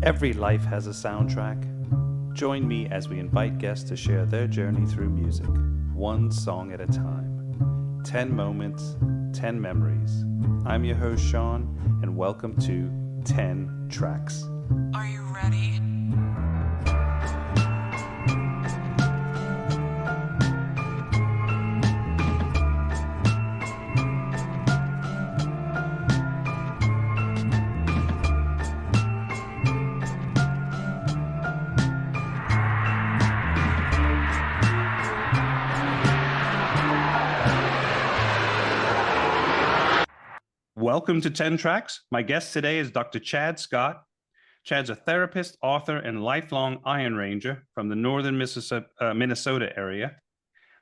Every life has a soundtrack. Join me as we invite guests to share their journey through music, one song at a time. 10 moments, 10 memories. I'm your host, Sean, and welcome to 10 Tracks. Are you ready? Welcome to 10 Tracks. My guest today is Dr. Chad Scott. Chad's a therapist, author, and lifelong Iron Ranger from the northern Minnesota area.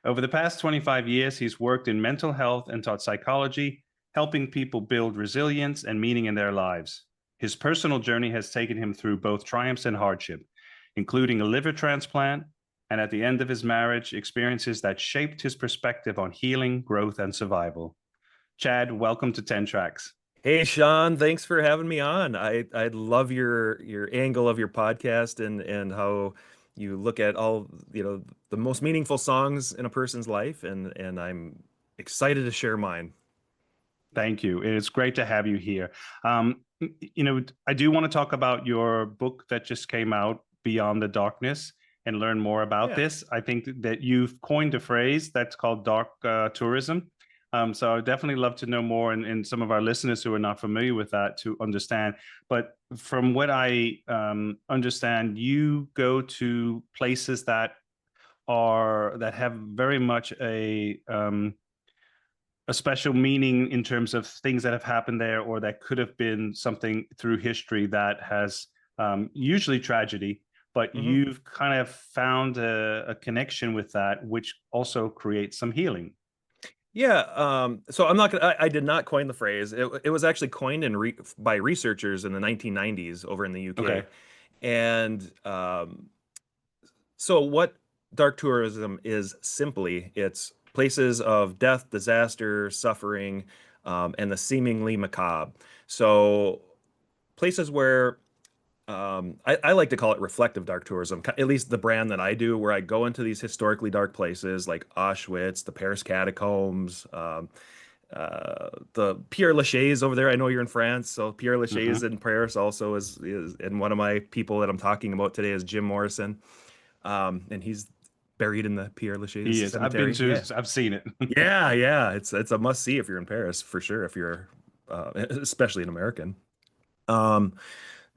Over the past 25 years, he's worked in mental health and taught psychology, helping people build resilience and meaning in their lives. His personal journey has taken him through both triumphs and hardship, including a liver transplant, and at the end of his marriage, experiences that shaped his perspective on healing, growth, and survival. Chad, welcome to 10 Tracks. Hey Sean, thanks for having me on. I love your angle of your podcast and how you look at all, the most meaningful songs in a person's life and I'm excited to share mine. Thank you. It's great to have you here. I do want to talk about your book that just came out, Beyond the Darkness, and learn more about this. I think that you've coined a phrase that's called dark tourism. So I'd definitely love to know more, and some of our listeners who are not familiar with that to understand. But from what I understand, you go to places that have very much a special meaning in terms of things that have happened there, or that could have been something through history that has usually tragedy. But you've kind of found a connection with that, which also creates some healing. Yeah, so I did not coin the phrase. It was actually coined by researchers in the 1990s over in the UK. Okay. And so what dark tourism is simply, it's places of death, disaster, suffering, and the seemingly macabre. So places where I like to call it reflective dark tourism, at least the brand that I do, where I go into these historically dark places like Auschwitz, the Paris catacombs, the Pierre Lachaise over there. I know you're in France, so Pierre Lachaise in Paris also is, and one of my people that I'm talking about today is Jim Morrison, and he's buried in the Pierre Lachaise He is. I've cemetery. been to. Yeah. I've seen it. Yeah, it's a must see if you're in Paris for sure. If you're especially an American.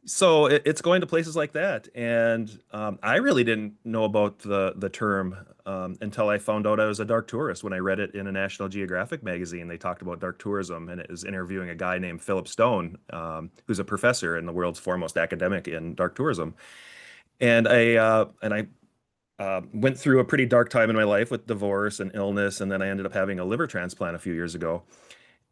So it's going to places like that, and I really didn't know about the term until I found out I was a dark tourist when I read it in a National Geographic magazine. They talked about dark tourism, and it was interviewing a guy named Philip Stone, who's a professor and the world's foremost academic in dark tourism. And I went through a pretty dark time in my life with divorce and illness, and then I ended up having a liver transplant a few years ago.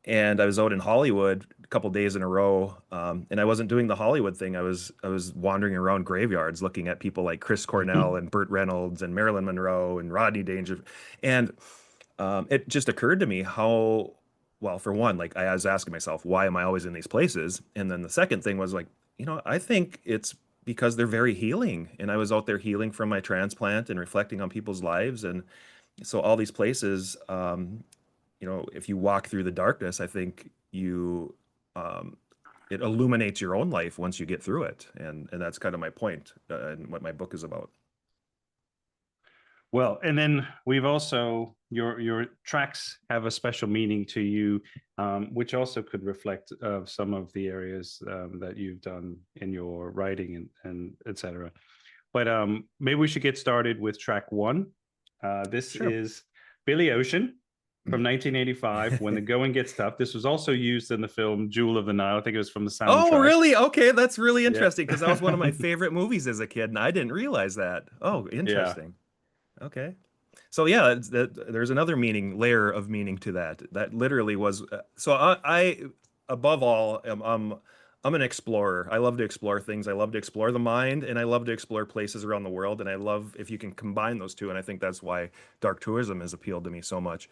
And I was out in Hollywood a couple days in a row, and I wasn't doing the Hollywood thing. I was wandering around graveyards, looking at people like Chris Cornell and Burt Reynolds and Marilyn Monroe and Rodney Dangerfield, and it just occurred to me how, well, for one, like I was asking myself, why am I always in these places? And then the second thing was like, I think it's because they're very healing, and I was out there healing from my transplant and reflecting on people's lives, and so all these places. If you walk through the darkness, I think it illuminates your own life once you get through it, and that's kind of my point and what my book is about. Well, and then we've also your tracks have a special meaning to you, which also could reflect some of the areas that you've done in your writing and etc. But maybe we should get started with track one. This is Billy Ocean from 1985, When the Going Gets Tough. This was also used in the film Jewel of the Nile. I think it was from the soundtrack. Oh, really? Okay, that's really interesting because that was one of my favorite movies as a kid, and I didn't realize that. Oh, interesting. Yeah. Okay. So yeah, there's another layer of meaning to that. That literally was. So I above all, I'm an explorer. I love to explore things. I love to explore the mind, and I love to explore places around the world. And I love if you can combine those two. And I think that's why dark tourism has appealed to me so much.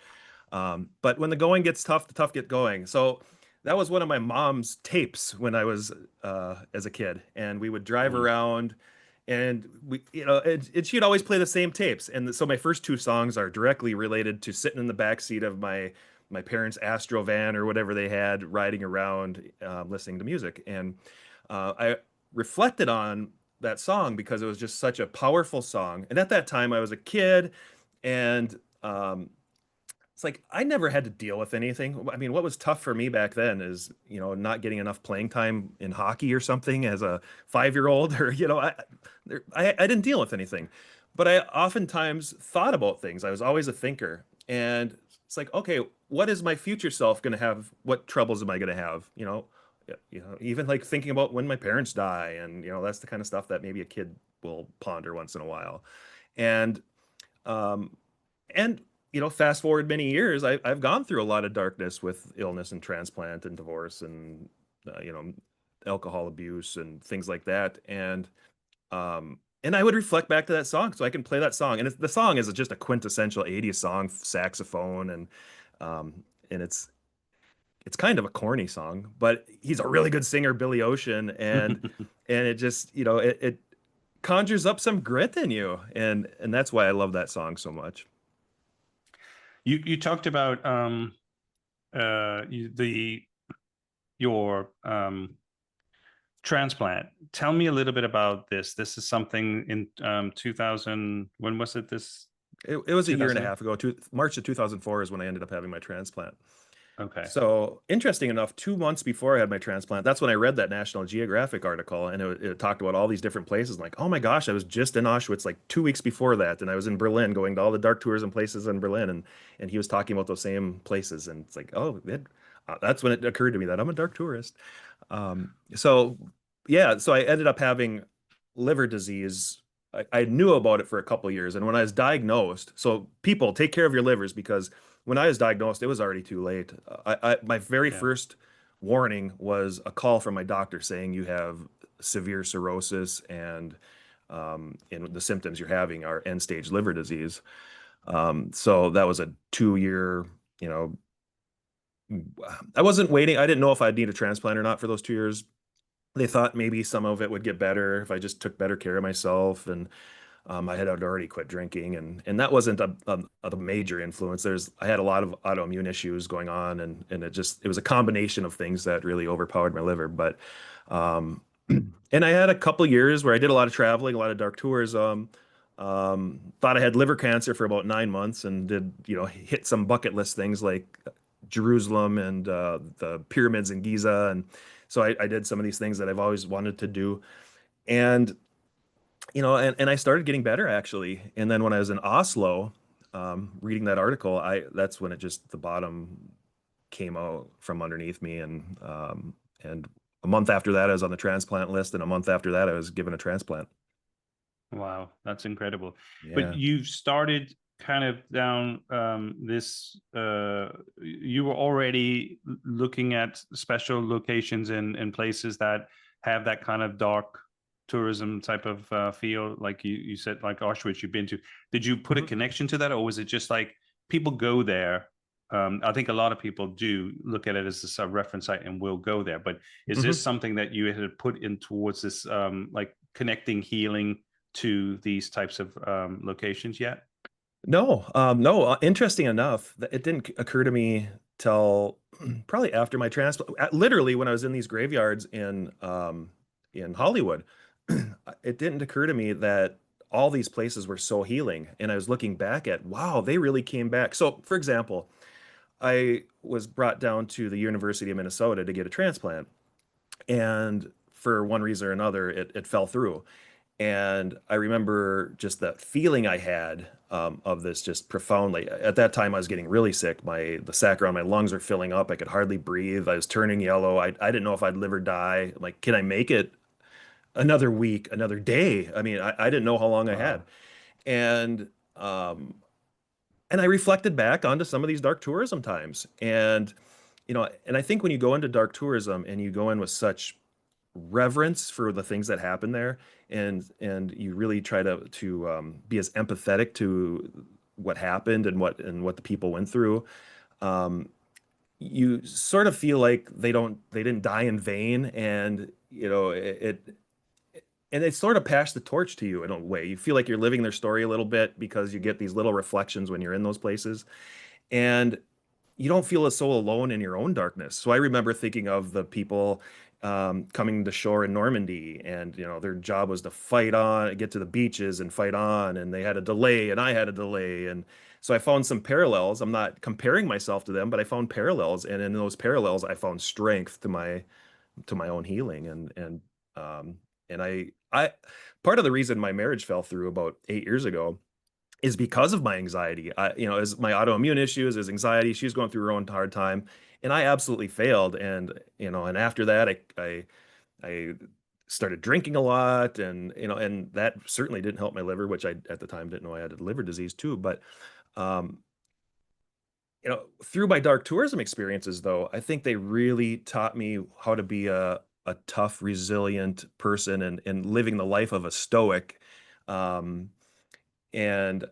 But when the going gets tough, the tough get going. So that was one of my mom's tapes when I was as a kid, and we would drive Mm. around, and and she'd always play the same tapes, and so my first two songs are directly related to sitting in the back seat of my parents' Astro van or whatever they had, riding around, listening to music, and I reflected on that song because it was just such a powerful song, and at that time I was a kid, and it's like I never had to deal with anything. I mean, what was tough for me back then is, not getting enough playing time in hockey or something as a 5-year-old, or I didn't deal with anything. But I oftentimes thought about things. I was always a thinker, and it's like, okay, what is my future self going to have? What troubles am I going to have? Even like thinking about when my parents die, and that's the kind of stuff that maybe a kid will ponder once in a while. And um, and fast forward many years, I've gone through a lot of darkness with illness and transplant and divorce and alcohol abuse and things like that. And I would reflect back to that song, so I can play that song. And the song is just a quintessential '80s song, saxophone, um, and it's kind of a corny song, but he's a really good singer, Billy Ocean, and it just it conjures up some grit in you, and that's why I love that song so much. You talked about your transplant. Tell me a little bit about this. This is something in 2000. When was it? This It was a year and a 2008. half ago. March of 2004 is when I ended up having my transplant. Okay. So interesting enough, 2 months before I had my transplant, that's when I read that National Geographic article, and it talked about all these different places. Like, oh my gosh, I was just in Auschwitz like 2 weeks before that, and I was in Berlin, going to all the dark tours and places in Berlin, and he was talking about those same places, and it's like, oh, that's when it occurred to me that I'm a dark tourist. So yeah, so I ended up having liver disease. I knew about it for a couple of years, and when I was diagnosed, so people take care of your livers because when I was diagnosed, it was already too late. My very Yeah. first warning was a call from my doctor saying you have severe cirrhosis, and the symptoms you're having are end stage liver disease. So that was a 2 year, you know, I wasn't waiting. I didn't know if I'd need a transplant or not for those 2 years. They thought maybe some of it would get better if I just took better care of myself, and I had already quit drinking, and that wasn't a major influence. I had a lot of autoimmune issues going on, and it was a combination of things that really overpowered my liver. But um, and I had a couple years where I did a lot of traveling, a lot of dark tours. Thought I had liver cancer for about 9 months, and did hit some bucket list things like Jerusalem and the pyramids in Giza, and so I did some of these things that I've always wanted to do. And and I started getting better actually. And then when I was in Oslo, reading that article, that's when the bottom came out from underneath me, and a month after that, I was on the transplant list, and a month after that, I was given a transplant. Wow, that's incredible. But Yeah. you started kind of down this. You were already looking at special locations and places that have that kind of dark tourism type of feel, like you said, like Auschwitz. You've been to. Did you put a Mhm. connection to that, or was it just like people go there? I think a lot of people do look at it as a sub reference site and will go there. But is this Mhm. something that you had put in towards this, like connecting healing to these types of locations yet? No, no. Interesting enough, that it didn't occur to me till probably after my transplant. Literally, when I was in these graveyards in Hollywood, it didn't occur to me that all these places were so healing. And I was looking back at, wow, they really came back. So, for example, I was brought down to the University of Minnesota to get a transplant, and for one reason or another, it fell through. And I remember just that feeling I had of this just profoundly. At that time, I was getting really sick. The sac around my lungs were filling up. I could hardly breathe. I was turning yellow. I didn't know if I'd live or die. Like, can I make it another week, another day? I mean, I didn't know how long I had. Wow. And um, and I reflected back onto some of these dark tourism times. And I think when you go into dark tourism and you go in with such reverence for the things that happen there, and you really try to be as empathetic to what happened and what the people went through, um you sort of feel like they didn't die in vain, and and they sort of pass the torch to you in a way. You feel like you're living their story a little bit because you get these little reflections when you're in those places, and you don't feel as so alone in your own darkness. So I remember thinking of the people coming to shore in Normandy, and their job was to fight on, get to the beaches and fight on, and they had a delay, and I had a delay, and so I found some parallels. I'm not comparing myself to them, but I found parallels, and in those parallels, I found strength to my own healing, um, and I part of the reason my marriage fell through about 8 years ago is because of my anxiety. As my autoimmune issues, as anxiety, she's going through her own hard time, and I absolutely failed. And after that, I started drinking a lot, and that certainly didn't help my liver, which I at the time didn't know I had a liver disease too. But um, through my dark tourism experiences, though, I think they really taught me how to be a tough, resilient person, and living the life of a stoic. Um, and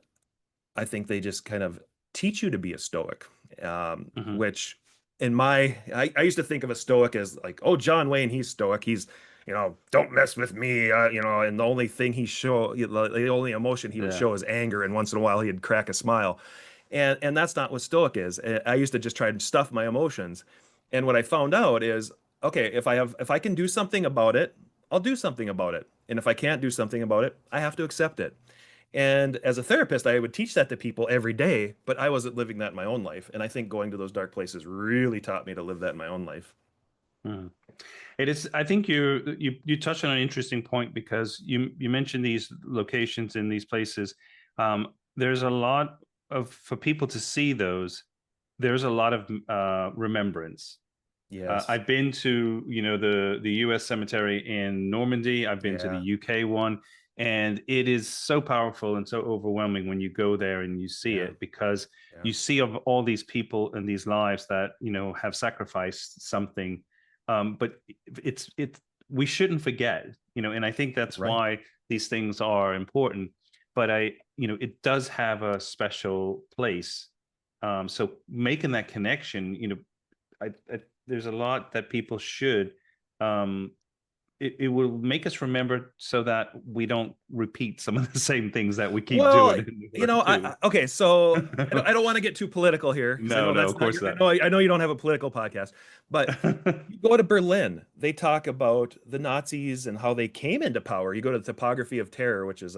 I think they just kind of teach you to be a stoic, Hmm. which I used to think of a stoic as like, oh, John Wayne, he's stoic. He's, don't mess with me, and the only thing the only emotion he would Yeah. show is anger. And once in a while he'd crack a smile. And that's not what stoic is. I used to just try to stuff my emotions. And what I found out is, okay, if I can do something about it, I'll do something about it. And if I can't do something about it, I have to accept it. And as a therapist, I would teach that to people every day, but I wasn't living that in my own life. And I think going to those dark places really taught me to live that in my own life. Mhm. It is. I think you touched on an interesting point because you mentioned these locations in these places. There's a lot of for people to see those. There's a lot of remembrance. Yes. I've been to, the U.S. cemetery in Normandy. I've been to the Yeah. U.K. one, and it is so powerful and so overwhelming when you go there and you see Yeah. it because Yeah. you see of all these people and these lives that have sacrificed something. But it's we shouldn't forget, and I think that's Right. why these things are important. But it does have a special place. So making that connection, there's a lot that people should. Um, it will make us remember so that we don't repeat some of the same things that we keep Well, doing in the work too. okay, so I don't want to get too political here because I No, know no, that's of not course your, not. I know you don't have a political podcast, but you go to Berlin, they talk about the Nazis and how they came into power. You go to the Topography of Terror, which is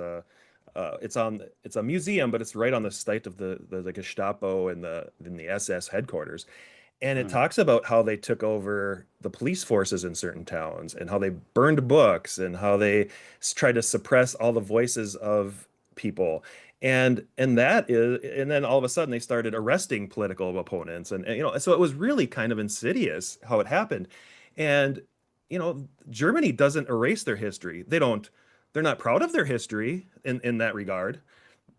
it's a museum, but it's right on the site of the Gestapo and the SS headquarters. And it Mm, talks about how they took over the police forces in certain towns, and how they burned books, and how they tried to suppress all the voices of people. And then all of a sudden they started arresting political opponents, so it was really kind of insidious how it happened. And Germany doesn't erase their history. They're not proud of their history in that regard,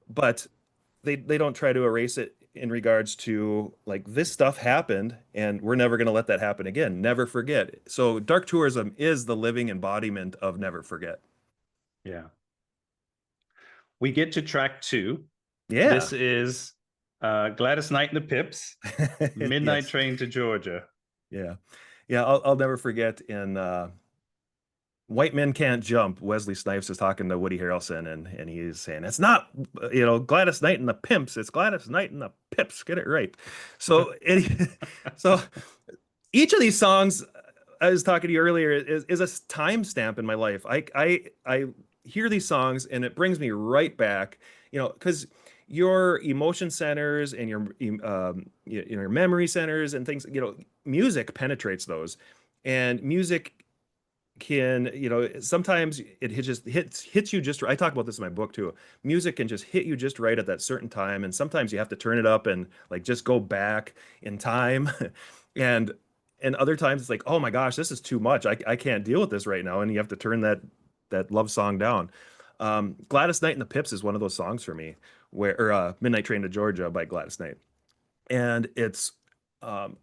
but they don't try to erase it in regards to like, this stuff happened and we're never going to let that happen again. Never forget. So dark tourism is the living embodiment of never forget. yeah. We get to track two. This Yeah. is Gladys Knight and the Pips, Midnight Yes. Train to Georgia. Yeah. Yeah. I'll never forget in White Men Can't Jump. Wesley Snipes is talking to Woody Harrelson, and he's saying, it's not, Gladys Knight and the Pimps. It's Gladys Knight and the Pips. Get it right. So, so each of these songs, I was talking to you earlier, is a timestamp in my life. I hear these songs and it brings me right back, because your emotion centers and your memory centers and things, music penetrates those, and music can, sometimes just hits you just. I talk about this in my book too. Music can just hit you just right at that certain time, and sometimes you have to turn it up and like just go back in time, and other times it's like, oh my gosh, this is too much. I can't deal with this right now, and you have to turn that love song down. Gladys Knight and the Pips is one of those songs for me, where or Midnight Train to Georgia by Gladys Knight, and it's um,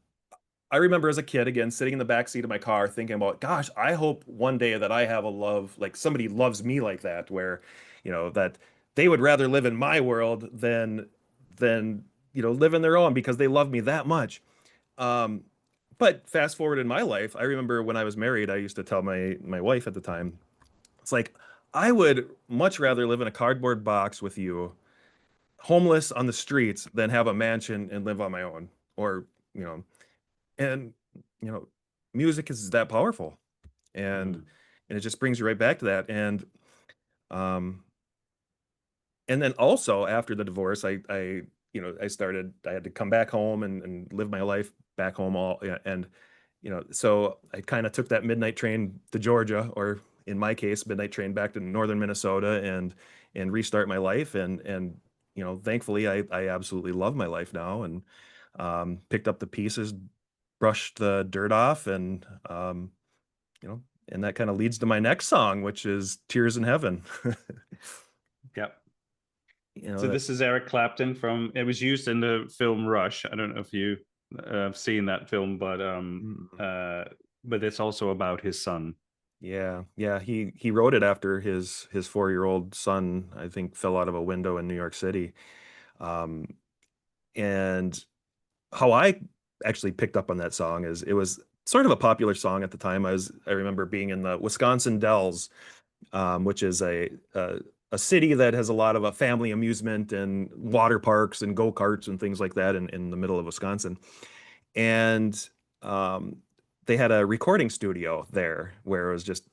I remember as a kid, again, sitting in the back seat of my car thinking about, gosh, I hope one day that I have a love, like somebody loves me like that, where, that they would rather live in my world than live in their own because they love me that much. Um, but fast forward in my life, I remember when I was married, I used to tell my wife at the time, it's like I would much rather live in a cardboard box with you, homeless on the streets, than have a mansion and live on my own. Or, you know, and you know, music is that powerful, and Mm. it just brings you right back to that. Um, and then also after the divorce, I had to come back home and live my life back home all, yeah, and so I kind of took that midnight train to Georgia, or in my case, midnight train back to northern Minnesota, and restart my life. And thankfully, I absolutely love my life now, and picked up the pieces, brushed the dirt off, you know, and that kind of leads to my next song, which is "Tears in Heaven." Yep. So That. this is Eric Clapton from. It was used in the film Rush. I don't know if you have seen that film, Mm. but it's also about his son. Yeah, yeah. He wrote it after his 4-year-old son, I think, fell out of a window in New York City. Um, and how I actually picked up on that song is it was sort of a popular song at the time. I remember being in the Wisconsin Dells, which is a city that has a lot of family amusement and water parks and go-karts and things like that in the middle of Wisconsin. And um, they had a recording studio there where it was just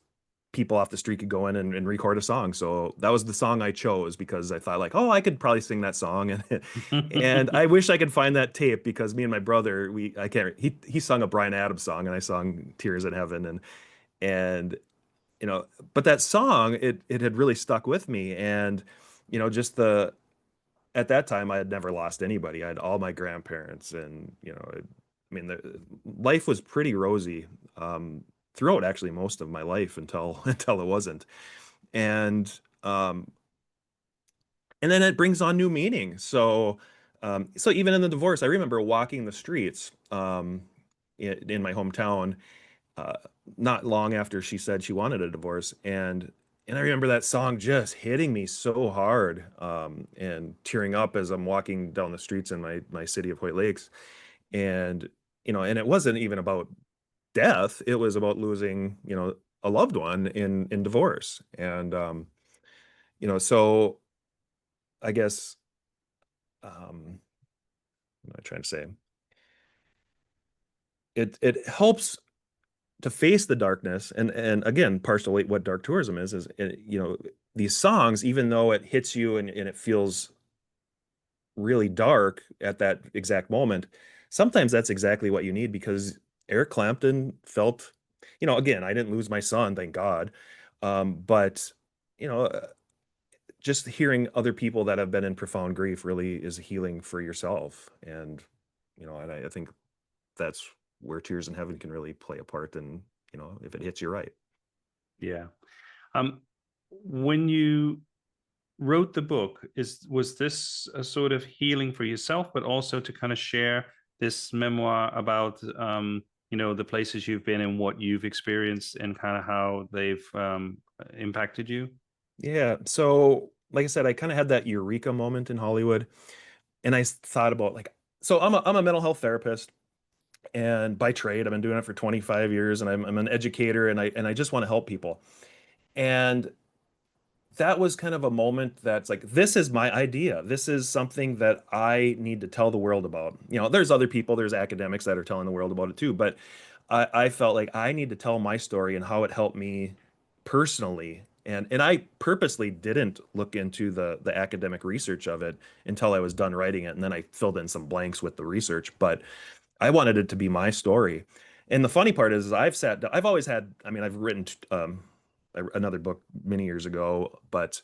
people off the street could go in and record a song. So that was the song I chose because I thought like, oh, I could probably sing that song. And I wish I could find that tape because me and my brother, I can't, he sung a Bryan Adams song and I sung Tears in Heaven. And, you know, but that song, it had really stuck with me. And, just at that time, I had never lost anybody. I had all my grandparents, and I mean, life was pretty rosy um, throughout actually most of my life until until it wasn't. And um, and then it brings on new meaning. So even in the divorce, I remember walking the streets in my hometown uh, not long after she said she wanted a divorce, and I remember that song just hitting me so hard, and tearing up as I'm walking down the streets in my city of White Lakes. And and it wasn't even about death; it was about losing a loved one in divorce. And so I guess what am I trying to say? It helps to face the darkness, and again, partially what dark tourism is these songs, even though it hits you and it feels really dark at that exact moment, sometimes that's exactly what you need, because Eric Clapton felt, again, I didn't lose my son, thank God. But you know just hearing other people that have been in profound grief really is healing for yourself. And I think that's where Tears in Heaven can really play a part, and if it hits you right. Yeah. Um, when you wrote the book, was this a sort of healing for yourself, but also to kind of share this memoir about the places you've been and what you've experienced and kind of how they've impacted you? Yeah. So, like I said, I kind of had that eureka moment in Hollywood, and thought about like, so I'm a mental health therapist, and by trade, I've been doing it for 25 years, and I'm an educator, and I just want to help people. And that was kind of a moment that's like, this is my idea. This is something that I need to tell the world about. There's other people, there's academics that are telling the world about it too, but I felt like I need to tell my story and how it helped me personally. And I purposely didn't look into the academic research of it until I was done writing it, and then I filled in some blanks with the research. But I wanted it to be my story. And the funny part is I've always had, I mean, I've written another book many years ago, but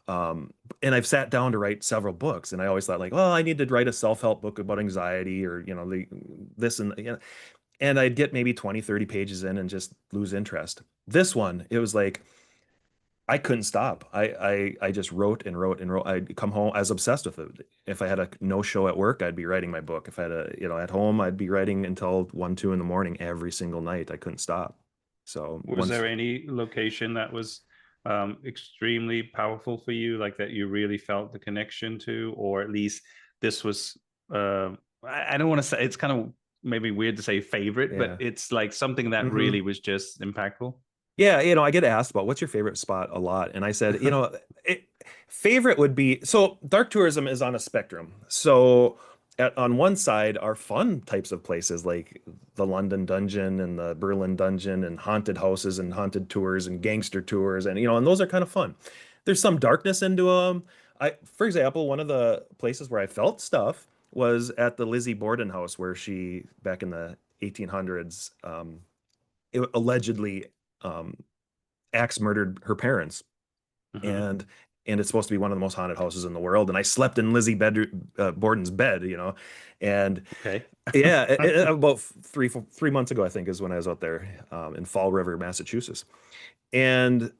and I've sat down to write several books, and I always thought like, well, I need to write a self-help book about anxiety, or this and and I'd get maybe 20, 30 pages in and just lose interest. This one, it was like I couldn't stop. I just wrote and wrote and wrote. I'd come home, I was obsessed with it. If I had a no show at work, I'd be writing my book. If I had at home, I'd be writing until 1, 2 in the morning every single night. I couldn't stop. So Was once, there any location that was extremely powerful for you, like that you really felt the connection to, or at least this was? I don't want to say it's kind of. maybe weird to say favorite, but Yeah. it's like something that Hmm. really was just impactful. Yeah, I get asked about what's your favorite spot a lot, and I said, it, favorite would be so dark tourism is on a spectrum. So on one side are fun types of places like the London Dungeon and the Berlin Dungeon and haunted houses and haunted tours and gangster tours and and those are kind of fun. There's some darkness into them. For example, one of the places where I felt stuff was at the Lizzie Borden house where she back in the 1800s allegedly um, axe murdered her parents, Hmm. and it's supposed to be one of the most haunted houses in the world. And I slept in Borden's bed, and Okay. yeah, about 3 months ago, I think, is when I was out there in Fall River, Massachusetts. And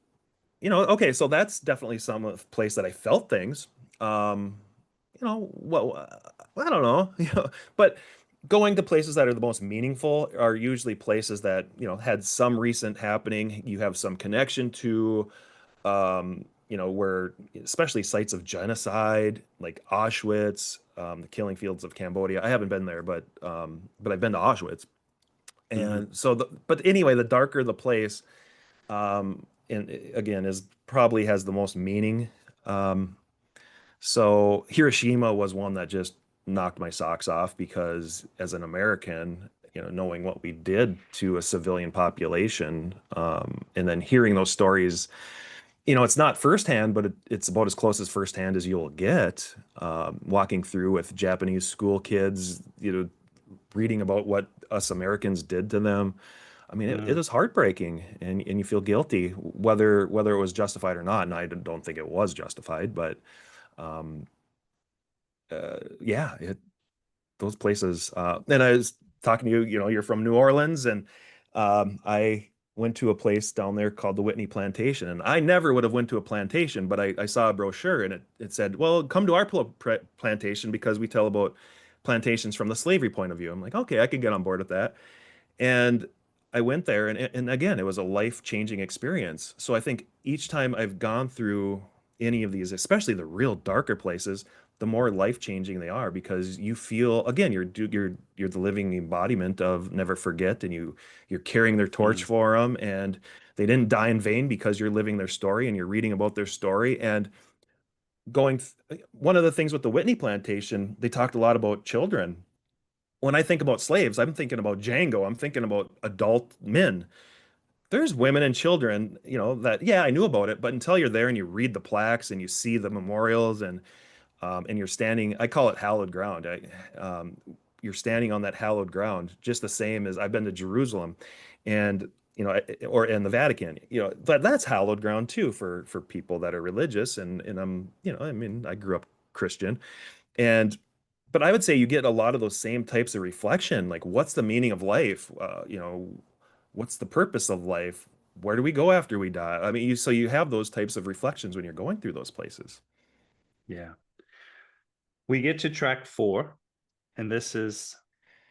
okay, so that's definitely some place that I felt things. Um, well, I don't know, but going to places that are the most meaningful are usually places that, had some recent happening, you have some connection to, where especially sites of genocide like Auschwitz, the killing fields of Cambodia. I haven't been there, but I've been to Auschwitz. Hmm. And so, but anyway, the darker the place, and again, is probably has the most meaning. Um, so Hiroshima was one that just knocked my socks off because as an American, knowing what we did to a civilian population, and then hearing those stories, it's not firsthand, but it's about as close as firsthand as you'll get. Walking through with Japanese school kids, reading about what us Americans did to them. I mean, it Mm. is heartbreaking, and you feel guilty whether it was justified or not. And I don't think it was justified, but um, yeah, those places. And I was talking to you, you're from New Orleans, and I went to a place down there called the Whitney Plantation, and I never would have went to a plantation, but I saw a brochure and it said, "Well, come to our plantation because we tell about plantations from the slavery point of view." I'm like, okay, I could get on board with that. And I went there, and again, it was a life-changing experience. So I think each time I've gone through any of these, especially the real darker places, the more life-changing they are because you feel again you're the living embodiment of never forget, and you're carrying their torch Mm. for them, and they didn't die in vain because you're living their story and you're reading about their story and one of the things with the Whitney plantation, they talked a lot about children. When I think about slaves, I'm thinking about Django. I'm thinking about adult men. There's women and children, that, yeah, I knew about it, but until you're there and you read the plaques and you see the memorials and you're standing, I call it hallowed ground. You're standing on that hallowed ground, just the same as I've been to Jerusalem and, or in the Vatican, but that's hallowed ground too for people that are religious. And I'm, I mean, I grew up Christian and but I would say you get a lot of those same types of reflection. Like, what's the meaning of life? What's the purpose of life? Where do we go after we die? I mean, so you have those types of reflections when you're going through those places. Yeah. We get to track 4, and this is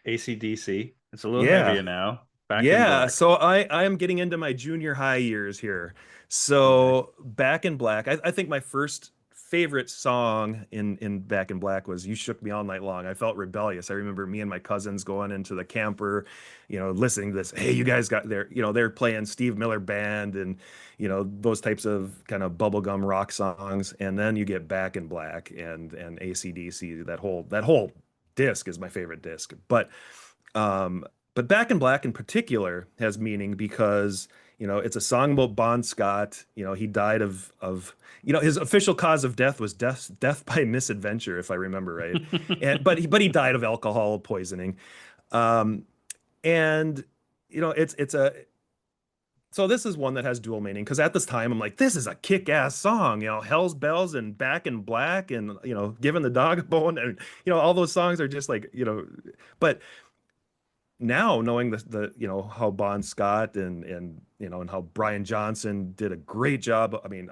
AC/DC. It's a little Yeah. heavier now. Back in Yeah, Black. so I am getting into my junior high years here. Okay. So Back in Black, I think my first favorite song in Back in Black was "You Shook Me All Night Long." I felt rebellious. I remember me and my cousins going into the camper, listening to this. Hey, you guys got there? They're playing Steve Miller Band and those types of kind of bubblegum rock songs. And then you get Back in Black and AC/DC. That whole disc is my favorite disc. Um, but Back in Black in particular has meaning because, it's a song about Bon Scott. He died of his official cause of death was death by misadventure, if I remember right. But he died of alcohol poisoning. Um, and it's a so this is one that has dual meaning because at this time I'm like, this is a kick-ass song, Hell's Bells and Back in Black and Giving the Dog a Bone and all those songs are just like, but now knowing the how Bon Scott and how Brian Johnson did a great job. I mean,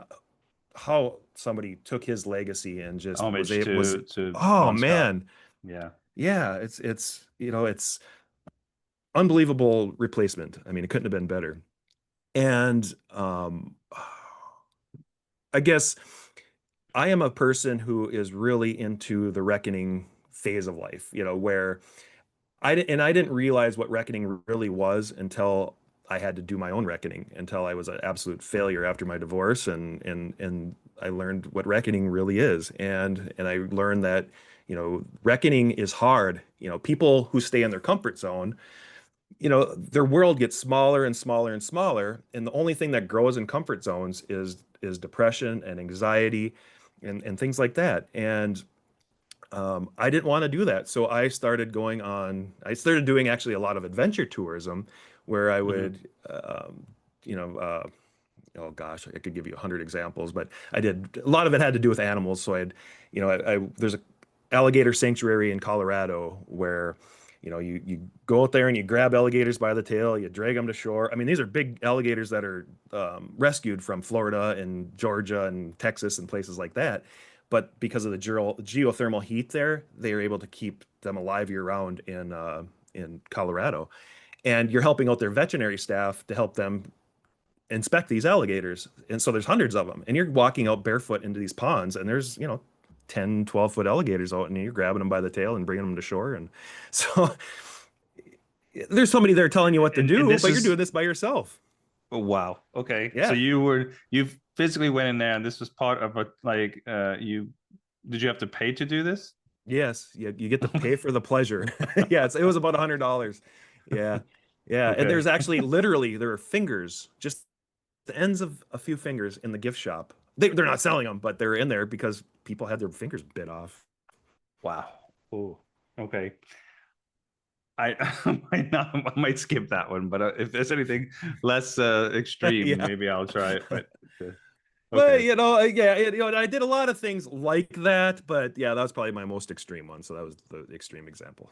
how somebody took his legacy and just was Homage it was to oh Bon Scott. man, Yeah. yeah, it's unbelievable replacement. I mean, it couldn't have been better. And I guess I am a person who is really into the reckoning phase of life, where I didn't realize what reckoning really was until I had to do my own reckoning, until I was an absolute failure after my divorce, and I learned what reckoning really is. And I learned that, reckoning is hard. People who stay in their comfort zone, their world gets smaller and smaller and smaller, and the only thing that grows in comfort zones is depression and anxiety and things like that. And I didn't want to do that. So I started doing actually a lot of adventure tourism where I Mhm. would, you know, oh gosh, I could give you 100 examples, but I did a lot of it had to do with animals. So there's a alligator sanctuary in Colorado where, you go out there and you grab alligators by the tail, you drag them to shore. I mean, these are big alligators that are rescued from Florida and Georgia and Texas and places like that. But because of the geothermal heat there, they are able to keep them alive year round in Colorado. And you're helping out their veterinary staff to help them inspect these alligators. And so there's hundreds of them. And you're walking out barefoot into these ponds, and there's, 10, 12-foot alligators out, and you're grabbing them by the tail and bringing them to shore. And so there's somebody there telling you what to And do, this but you're is doing this by yourself. oh, wow. Okay. So Yeah. you physically went in there and this was part of a like you did you have to pay to do this? Yes. You get to pay for the pleasure. Yeah. It was about $100. Yeah. Yeah. And Okay. there's actually literally, there are fingers, just the ends of a few fingers in the gift shop. They're not selling them, but they're in there because people had their fingers bit off. Wow. Oh, okay. I, I might skip that one, but if there's anything less extreme, Yeah. maybe I'll try it. But uh, But okay. yeah, I did a lot of things like that, but yeah, that was probably my most extreme one. So that was the extreme example.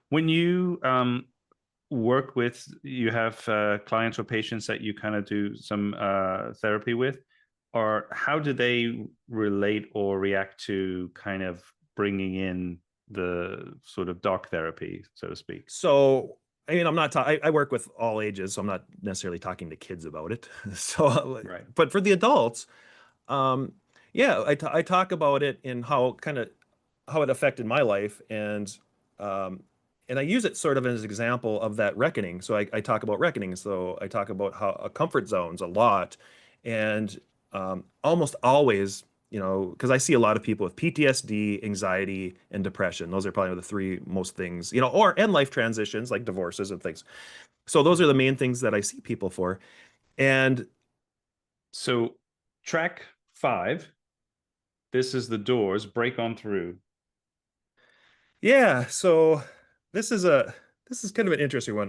When you work with, you have clients or patients that you kind of do some therapy with, or how do they relate or react to kind of bringing in the sort of doc therapy, so to speak? So, I mean, I'm not, I work with all ages, so I'm not necessarily talking to kids about it. So, Right. but for the adults, um, yeah, I talk about it in how it affected my life, um, and I use it sort of as an example of that reckoning. So I talk about reckoning. So I talk about how comfort zones a lot, and almost always, because I see a lot of people with PTSD, anxiety, and depression. Those are probably the three most things, and life transitions like divorces and things. So those are the Mhm. main things that I see people for. And So, track 5, this is the doors, break on through. yeah, so this is a this is kind of an interesting one.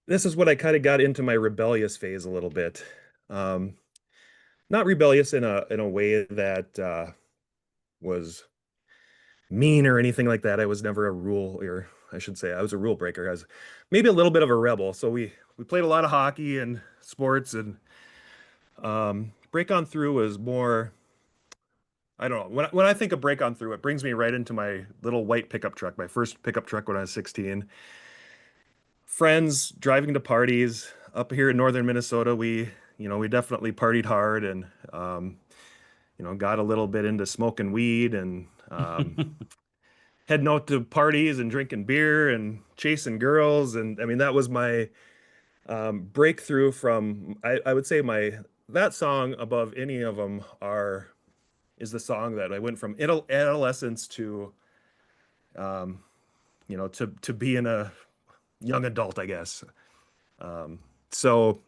This is what I kind of got into my rebellious phase a little bit. Um, Not rebellious in a way that was mean or anything like that. I was never a rule, or I should say, I was a rule breaker. I was maybe a little bit of a rebel. So we played a lot of hockey and sports, and break on through was more. I don't know. When I think of break on through, it brings me right into my little white pickup truck, my first pickup truck when I was 16. Friends driving to parties up here in northern Minnesota. We definitely partied hard, and got a little bit into smoking weed, and heading out to parties and drinking beer and chasing girls. And I mean, that was my breakthrough from, I would say that song above any of them is the song that I went from adolescence to, to being a young adult, I guess. So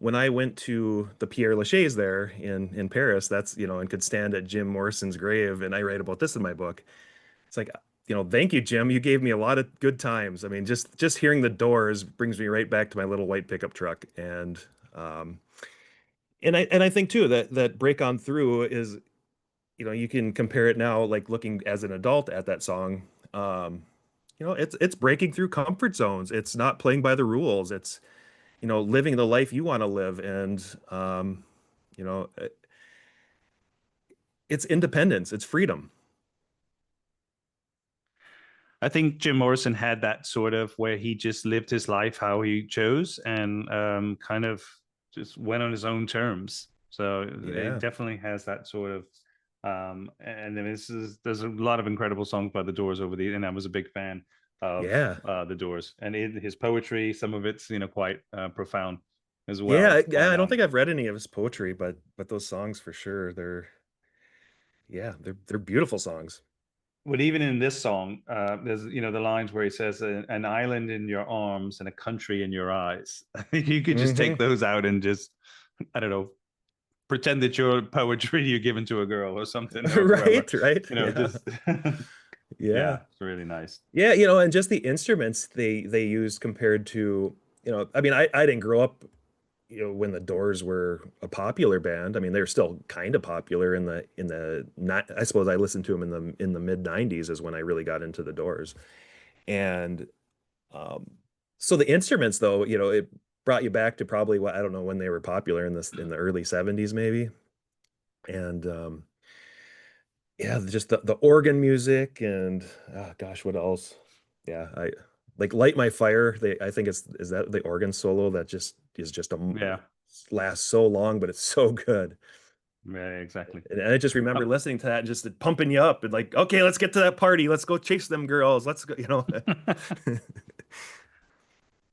when I went to the Pierre Lachaise there in Paris, that's, and could stand at Jim Morrison's grave, and I write about this in my book. It's like, thank you, Jim. You gave me a lot of good times. I mean, just hearing the Doors brings me right back to my little white pickup truck. Um, and I think too that Break On Through is, you can compare it now, like looking as an adult at that song. Um, it's breaking through comfort zones. It's not playing by the rules. It's, living the life you want to live. And you know, it's independence. It's freedom. I think Jim Morrison had that sort of where he just lived his life how he chose and kind of just went on his own terms. So it Yeah. definitely has that sort of. And then there's a lot of incredible songs by the Doors over the, and I was a big fan of Yeah. the Doors, and his poetry, some of it's quite profound as Yeah, well. I don't think I've read any of his poetry, but those songs for sure, they're beautiful songs. But even in this song, there's the lines where he says, "An island in your arms and a country in your eyes." I think you could just take Hmm. those out and just, I don't know, pretend that your poetry you're giving to a girl or something or whoever. Right, right. Yeah. Just Yeah. yeah, it's really nice. Yeah, and just the instruments they used compared to, I mean, I didn't grow up, when the Doors were a popular band. I mean, they're still kind of popular in the not, I suppose I listened to them in the mid 90s is when I really got into the Doors. And um so the instruments though, it brought you back to probably what, I don't know when they were popular in the early 70s maybe. And yeah, just the organ music and gosh, what else? Yeah, I like Light My Fire. I think is that the organ solo that just is just Yeah, lasts so long, but it's so good. yeah, exactly. And I just remember Um, listening to that and just pumping you up and like, okay, let's get to that party. Let's go chase them girls. Let's go.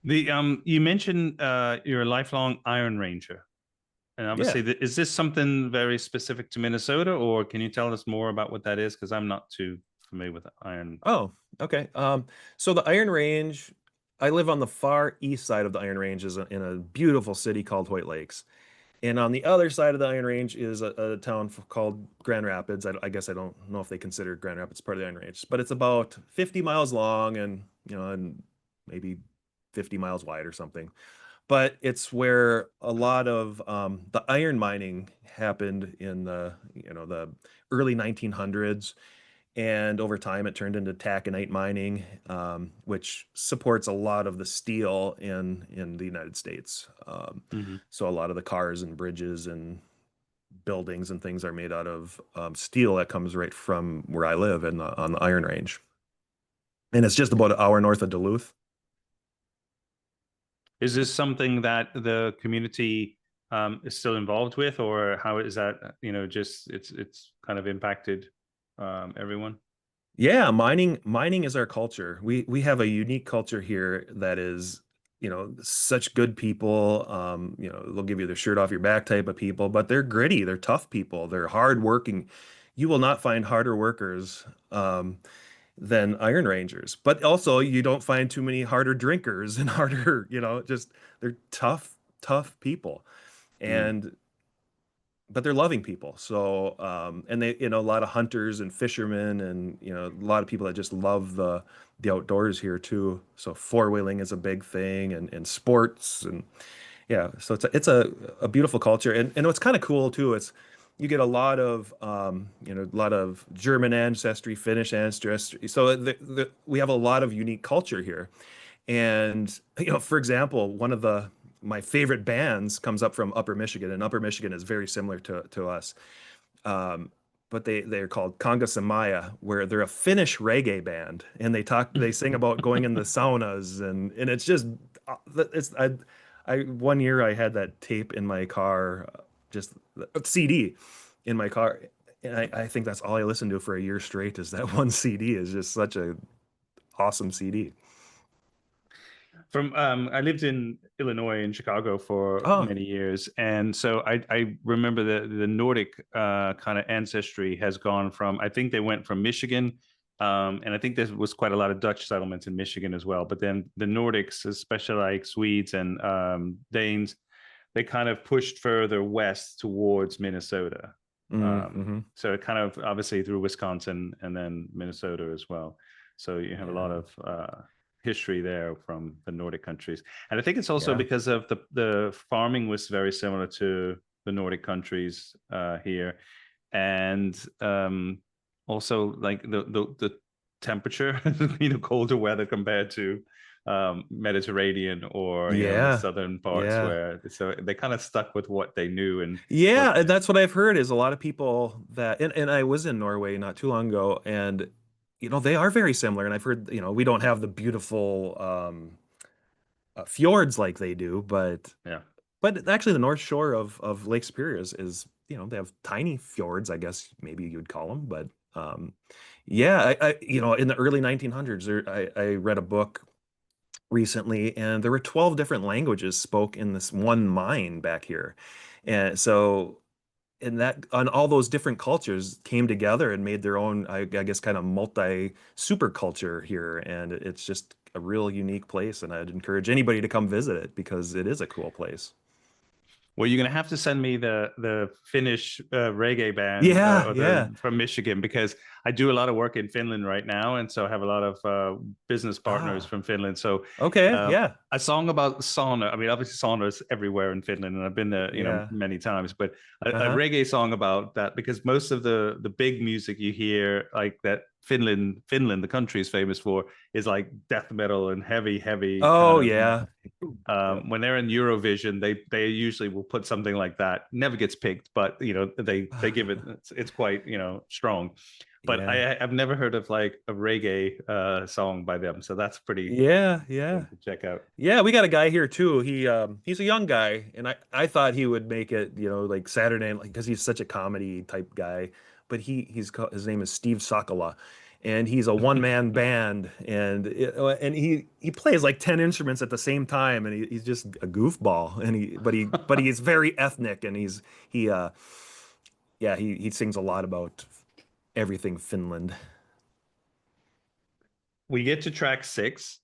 the you mentioned you're a lifelong Iron Ranger, and Yeah. obviously, is this something very specific to Minnesota, or can you tell us more about what that is? Because I'm not too familiar with Iron. Oh, okay. So the Iron Range, I live on the far east side of the Iron Range is in a beautiful city called White Lakes. And on the other side of the Iron Range is a town called Grand Rapids. I guess I don't know if they consider Grand Rapids part of the Iron Range, but it's about 50 miles long and and maybe 50 miles wide or something. But it's where a lot of the iron mining happened in the early 1900s, and over time it turned into taconite mining, which supports a lot of the steel in the United States. Mhm. So a lot of the cars and bridges and buildings and things are made out of steel that comes right from where I live on the Iron Range, and it's just about an hour north of Duluth. Is this something that the community is still involved with, or how is that? Just it's kind of impacted everyone. Yeah, mining is our culture. We have a unique culture here that is, such good people. They'll give you the shirt off your back type of people, but they're gritty, they're tough people, they're hardworking. You will not find harder workers than Iron Rangers, but also you don't find too many harder drinkers and harder, just they're tough, tough people. Mm. And but they're loving people. So, and they, a lot of hunters and fishermen, and a lot of people that just love the outdoors here too. So four-wheeling is a big thing, and sports, and yeah. So it's a beautiful culture, and what's kind of cool too. It's you get a lot of a lot of German ancestry, Finnish ancestry. So we have a lot of unique culture here. And for example, one of the my favorite bands comes up from Upper Michigan, and Upper Michigan is very similar to us. Um, but they're called Kanga Samaya, where they're a Finnish reggae band, and they sing about going in the saunas, and it's just it's I one year I had that tape in my car, just CD in my car, and I think that's all I listened to for a year straight is that one CD. Is just such a awesome CD. From I lived in Illinois in Chicago for Oh. many years, and so I remember the Nordic kind of ancestry has gone from, I think they went from Michigan, and I think there was quite a lot of Dutch settlements in Michigan as well. But then the Nordics, especially like Swedes and Danes, they kind of pushed further west towards Minnesota. Mm-hmm. So it kind of obviously through Wisconsin and then Minnesota as well. So you have a lot Yeah. of history there from the Nordic countries. And I think it's also Yeah. because of the farming was very similar to the Nordic countries here. And also like the temperature, colder weather compared to Mediterranean or the Yeah. southern parts Yeah. where so they kind of stuck with what they knew and what Yeah, and they that's what I've heard is a lot of people that and I was in Norway not too long ago, and they are very similar, and I've heard, we don't have the beautiful fjords like they do, but yeah. actually the North Shore of Lake Superior is they have tiny fjords, I guess maybe you'd call them. But yeah, in the early 1900s, I read a book recently, and there were 12 different languages spoke in this one mine back here. And so, and that on all those different cultures came together and made their own, I guess, kind of multi super culture here. And it's just a real unique place. And I'd encourage anybody to come visit it because it is a cool place. Well, you're gonna have to send me the Finnish reggae band Yeah, or yeah. the from Michigan, because I do a lot of work in Finland right now, and so I have a lot of business partners Ah, from Finland. So okay. um, Yeah, a song about sauna. I mean, obviously sauna is everywhere in Finland, and I've been there, yeah. many times. But a Uh-huh. reggae song about that, because most of the big music you hear, like that Finland, the country is famous for, is like death metal and heavy kind Oh, of yeah. Yep. when they're in Eurovision, they usually will put something like that. Never gets picked, but they give it. It's quite strong. But Yeah. I've never heard of like a reggae song by them, so that's pretty Yeah, yeah. thing to check out. Yeah, we got a guy here too. He's a young guy, and I thought he would make it, like Saturday, like because he's such a comedy type guy. But his name is Steve Sakala, and he's a one man band, and he plays like 10 instruments at the same time, and he's just a goofball. And he's very ethnic, and he yeah, he sings a lot about everything Finland. We get to track 6,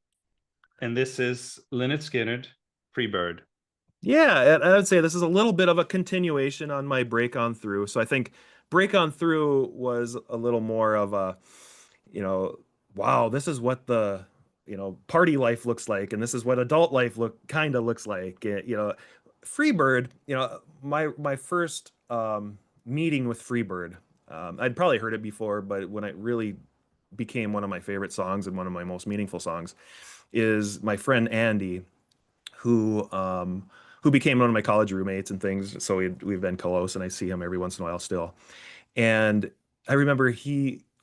and this is Lynyrd Skynyrd, "Free Bird." Yeah, I would say this is a little bit of a continuation on my break on through. So I think break on through was a little more of a, you know, wow, this is what the, party life looks like, and this is what adult life kind of looks like. Freebird, my first meeting with Freebird, I'd probably heard it before, but when it really became one of my favorite songs and one of my most meaningful songs is my friend Andy who became one of my college roommates and things. So we've been close, and I see him every once in a while still. And I remember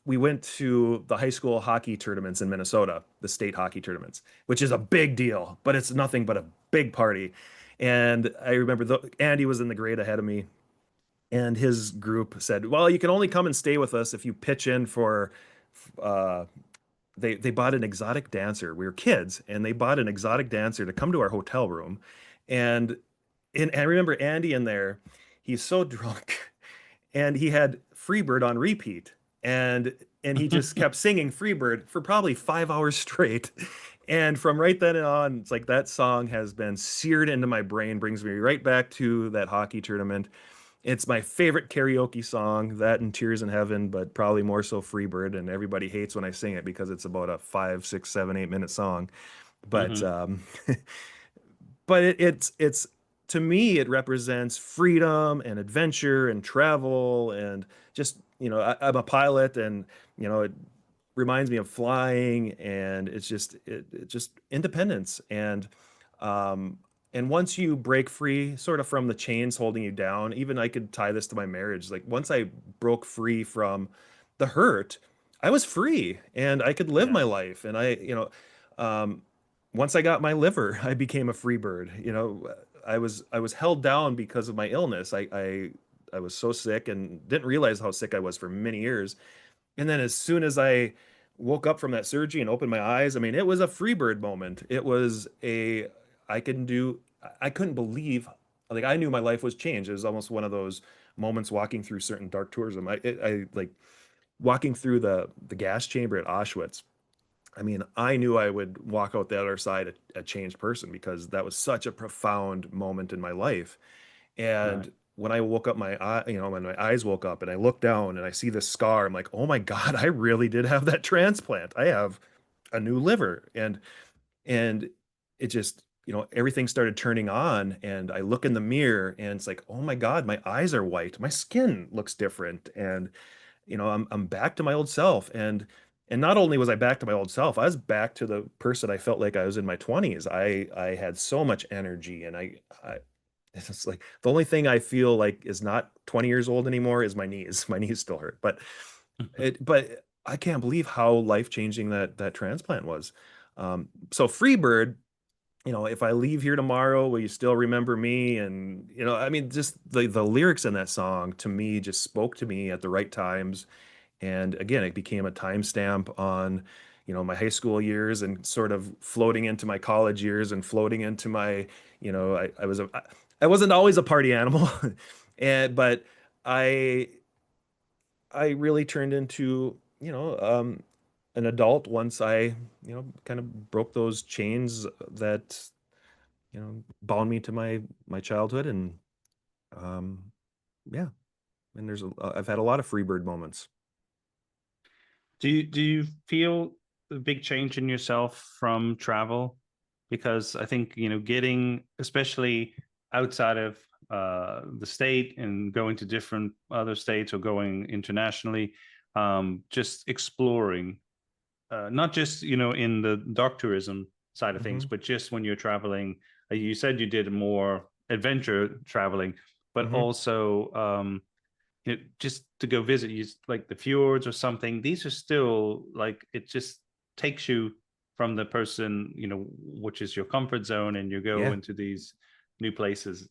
we went to the high school hockey tournaments in Minnesota, the state hockey tournaments, which is a big deal, but it's nothing but a big party. And I remember Andy was in the grade ahead of me, and his group said, "Well, you can only come and stay with us if you pitch in for uh, they bought an exotic dancer. We were kids, and they bought an exotic dancer to come to our hotel room, and I remember Andy in there. He's so drunk, and he had Freebird on repeat, and he just kept singing Freebird for probably 5 hours straight. And from right then on, it's like that song has been seared into my brain, brings me right back to that hockey tournament. It's my favorite karaoke song, that and Tears in Heaven, but probably more so Freebird. And everybody hates when I sing it because it's about a 5, 6, 7, 8 minute song. But Mhm. it's to me it represents freedom and adventure and travel and just I'm a pilot, and it reminds me of flying, and it's just independence. Um and once you break free sort of from the chains holding you down, even I could tie this to my marriage, like once I broke free from the hurt, I was free and I could live Yeah. my life. And um once I got my liver, I became a free bird. I was held down because of my illness. I was so sick and didn't realize how sick I was for many years. And then as soon as I woke up from that surgery and opened my eyes, I mean, it was a Freebird moment. It was I can do, I couldn't believe, like, I knew my life was changed. It was almost one of those moments walking through certain dark tourism. I like walking through the gas chamber at Auschwitz. I mean, I knew I would walk out the other side a changed person because that was such a profound moment in my life. Right. And when I woke up, when my eyes woke up and I look down and I see this scar, I'm like, oh my God, I really did have that transplant. I have a new liver. And it just, everything started turning on. And I look in the mirror and it's like, oh my God, my eyes are white. My skin looks different. And, I'm back to my old self. And not only was I back to my old self, I was back to the person I felt like I was in my 20s. I had so much energy, and I it's just like the only thing I feel like is not 20 years old anymore is my knees. My knees still hurt, but I can't believe how life-changing that transplant was. So Freebird, if I leave here tomorrow, will you still remember me? And, I mean, just the lyrics in that song to me just spoke to me at the right times. And again, it became a timestamp on, my high school years and sort of floating into my college years and floating into my, I wasn't always a party animal, but I, I really turned into, an adult once I, kind of broke those chains that, bound me to my childhood. And um, yeah, and I've had a lot of Freebird moments. Do you feel a big change in yourself from travel? Because I think, getting, especially outside of the state and going to different other states or going internationally, just exploring, not just, in the dock tourism side of things, Hmm. but just when you're traveling. You said you did more adventure traveling, but Hmm. also just to go visit you like the fjords or something. These are still like, it just takes you from the person, which is your comfort zone, and you go Yeah, into these new places.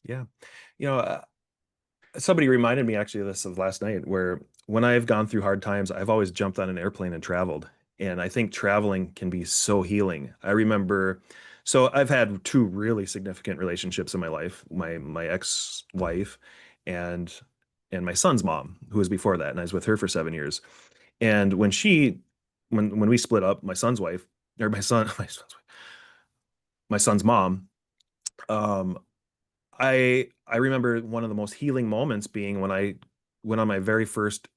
yeah. You know, uh, Somebody reminded me actually of this of last night, where when I've gone through hard times, I've always jumped on an airplane and traveled. And I think traveling can be so healing. I remember, so I've had two really significant relationships in my life, my ex-wife and my son's mom, who was before that, and I was with her for 7 years. And when we split up, my son's wife, or my son's mom, um, I remember one of the most healing moments being when I went on my very first,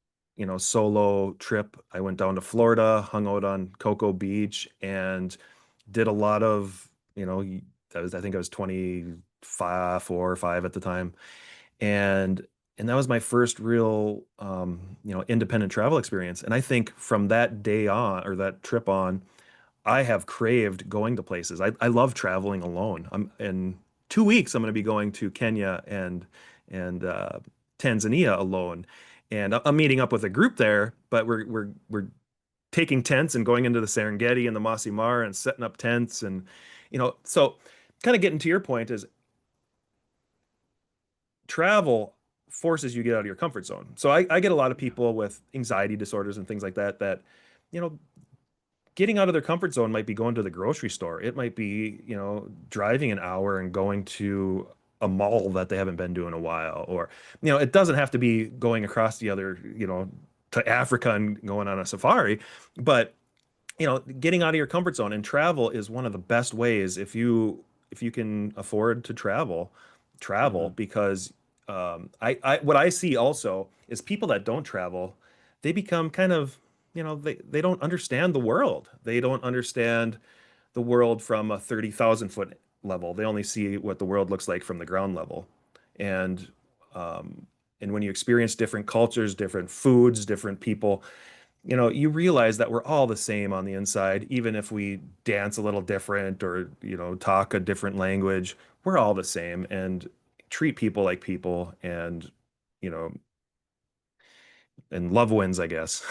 solo trip. I went down to Florida, hung out on Cocoa Beach, and did a lot of, I think I was 25, 4 or 5 at the time. And that was my first real independent travel experience. And I think from that day on, or that trip on, I have craved going to places. I love traveling alone. In 2 weeks. I'm going to be going to Kenya and Tanzania alone, and I'm meeting up with a group there. But we're taking tents and going into the Serengeti and the Masai Mara and setting up tents, and so kind of getting to your point is travel forces you to get out of your comfort zone. So I get a lot of Yeah. people with anxiety disorders and things like that, you know getting out of their comfort zone might be going to the grocery store. It might be, driving an hour and going to a mall that they haven't been to in a while. Or, it doesn't have to be going across the other, to Africa and going on a safari. But, getting out of your comfort zone and travel is one of the best ways if you can afford to travel Mhm. because I what I see also is people that don't travel, they become kind of, they don't understand the world. They don't understand the world from a 30,000 foot level. They only see what the world looks like from the ground level. And when you experience different cultures, different foods, different people, you realize that we're all the same on the inside, even if we dance a little different or, talk a different language, we're all the same and treat people like people you know, and love wins, I guess.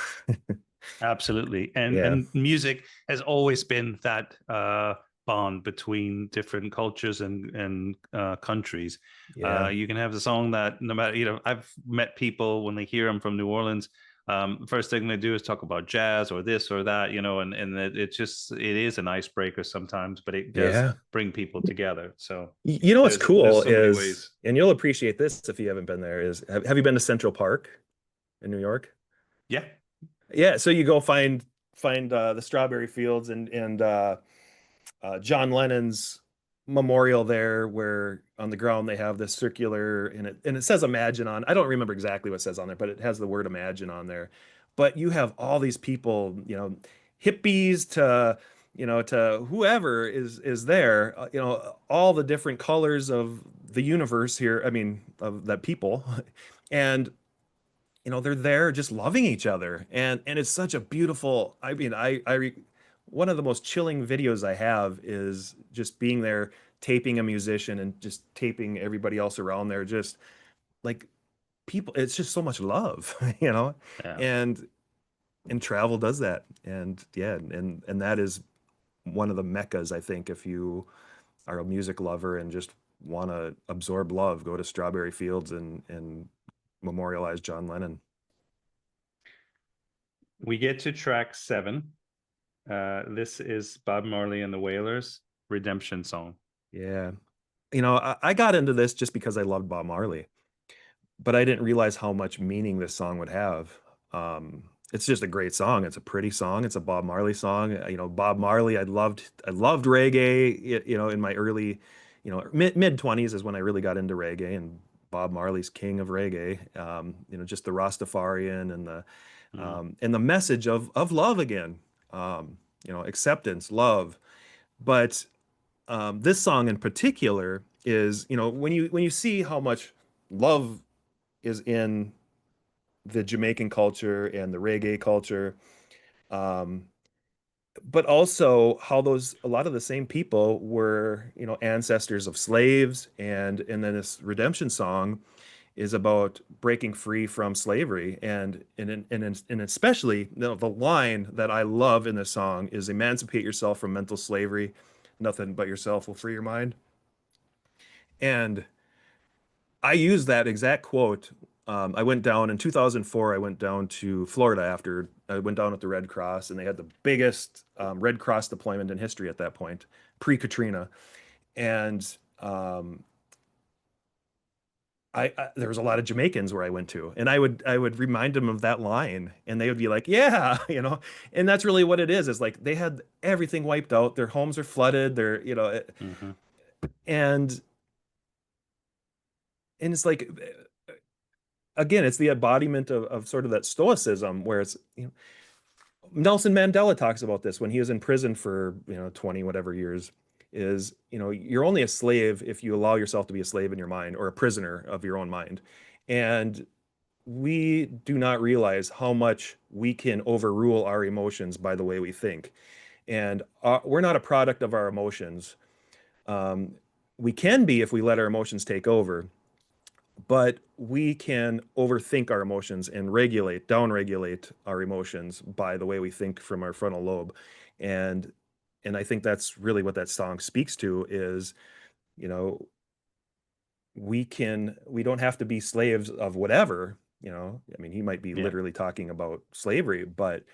Absolutely. And Yeah. music has always been that bond between different cultures and countries. Yeah. You can have the song that no matter, I've met people when they hear I'm from New Orleans, first thing they do is talk about jazz or this or that, and it is an icebreaker sometimes, but it does Yeah. bring people together. So You know what's there's cool so many is, ways. and you'll appreciate this if you haven't been there, is have you been to Central Park in New York? Yeah. Yeah, so you go find the strawberry fields and John Lennon's memorial there, where on the ground they have this circular, and it says Imagine on. I don't remember exactly what it says on there, but it has the word Imagine on there. But you have all these people, hippies to whoever is there, all the different colors of the universe here. I mean, of that people, and they're there just loving each other, and it's such a beautiful. I mean, one of the most chilling videos I have is just being there taping a musician and just taping everybody else around there, just like people. It's just so much love, Yeah. and travel does that, and yeah, and that is one of the meccas, I think, if you are a music lover and just want to absorb love, go to Strawberry Fields and memorialize John Lennon. We get to track 7. This is Bob Marley and the Wailers' Redemption Song. Yeah. I got into this just because I loved Bob Marley, but I didn't realize how much meaning this song would have. It's just a great song. It's a pretty song. It's a Bob Marley song. Bob Marley, I loved reggae, in my early, mid 20s is when I really got into reggae, and Bob Marley's king of reggae. Just the Rastafarian Mhm. and the message of love again. Acceptance, love. But this song in particular is, when you see how much love is in the Jamaican culture and the reggae culture, um, but also how those a lot of the same people were, ancestors of slaves, and then this redemption song is about breaking free from slavery, and especially the line that I love in this song is emancipate yourself from mental slavery. Nothing but yourself will free your mind. And I used that exact quote. I went down in 2004. I went down to Florida after I went down with the Red Cross, and they had the biggest Red Cross deployment in history at that point, pre-Katrina. And there was a lot of Jamaicans where I went to, and I would remind them of that line, and they would be like, "Yeah," and that's really what it is. Is like they had everything wiped out, their homes are flooded, Mhm. and it's like again, it's the embodiment of sort of that stoicism where it's, Nelson Mandela talks about this when he was in prison for, 20 whatever years, is, you're only a slave if you allow yourself to be a slave in your mind, or a prisoner of your own mind. And we do not realize how much we can overrule our emotions by the way we think. And we're not a product of our emotions. Um, we can be if we let our emotions take over, but we can overthink our emotions and downregulate our emotions by the way we think from our frontal lobe. And I think that's really what that song speaks to is, you know, we don't have to be slaves of whatever, I mean, he might be Yeah. literally talking about slavery, but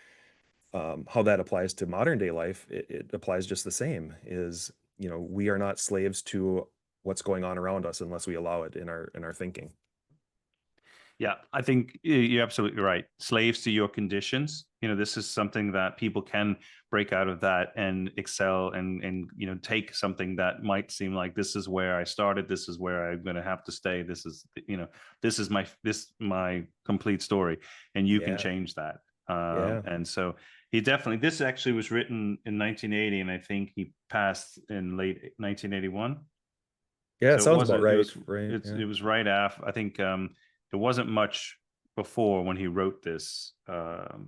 how that applies to modern day life, it applies just the same is, we are not slaves to what's going on around us unless we allow it in our thinking. Yeah, I think you're absolutely right. Slaves to your conditions. This is something that people can break out of that and excel and take something that might seem like this is where I started, this is where I'm going to have to stay. This is my complete story, and you can Yeah. change that. Yeah. And so he definitely. This actually was written in 1980, and I think he passed in late 1981. Yeah, it So it sounds was about a, it right. was Right. it's Yeah. it was right after. I think it wasn't much before when he wrote this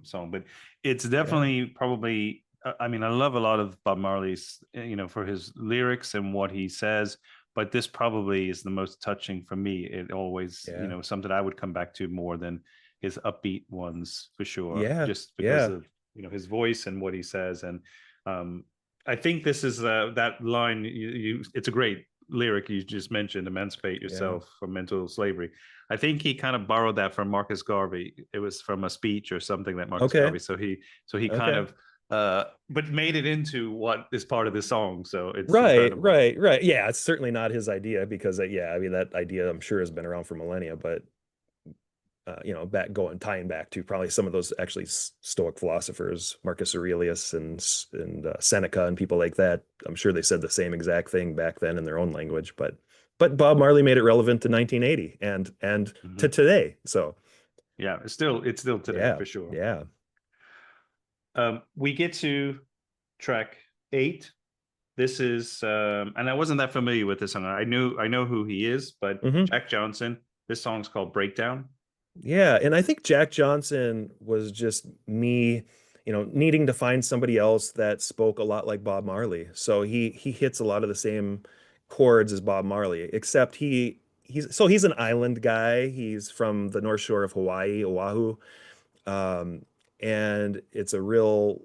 song, but it's Yeah. definitely probably. I mean, I love a lot of Bob Marley's, for his lyrics and what he says. But this probably is the most touching for me. It always, Yeah. something I would come back to more than his upbeat ones for sure, Yeah. just because Yeah. of his voice and what he says. And um, I think this is that line. It's a great lyric you just mentioned, emancipate Yeah. yourself from mental slavery. I think he kind of borrowed that from Marcus Garvey. It was from a speech or something that Marcus Okay. Garvey. So he kind Okay. of but made it into what is part of the song. So it's Right. incredible. Right. Right. Yeah, it's certainly not his idea because yeah, I mean that idea I'm sure has been around for millennia, but tying back to probably some of those actually Stoic philosophers, Marcus Aurelius and Seneca and people like that. I'm sure they said the same exact thing back then in their own language, but Bob Marley made it relevant to 1980 and to Mhm. today. So Yeah, it's still today yeah, for sure. yeah. We get to track 8. This is and I wasn't that familiar with this song. I know who he is, but Hmm. Jack Johnson. This song's called Breakdown. Yeah, and I think Jack Johnson was just me, needing to find somebody else that spoke a lot like Bob Marley. So he hits a lot of the same chords as Bob Marley, except he's an island guy. He's from the North Shore of Hawaii, Oahu. Um, and it's a real,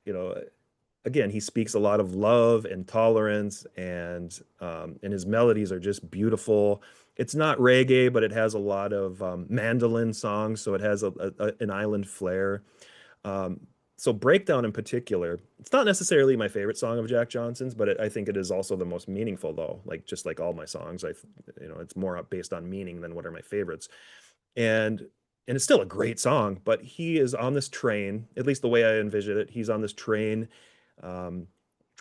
you know, again, he speaks a lot of love and tolerance, and his melodies are just beautiful. It's not reggae, but it has a lot of mandolin songs, so it has an island flair. Um, so Breakdown in particular, it's not necessarily my favorite song of Jack Johnson's, but I think it is also the most meaningful though. Like just like all my songs, it's more based on meaning than what are my favorites. And and it's still a great song, but he is on this train, at least the way I envision it. He's on this train, um,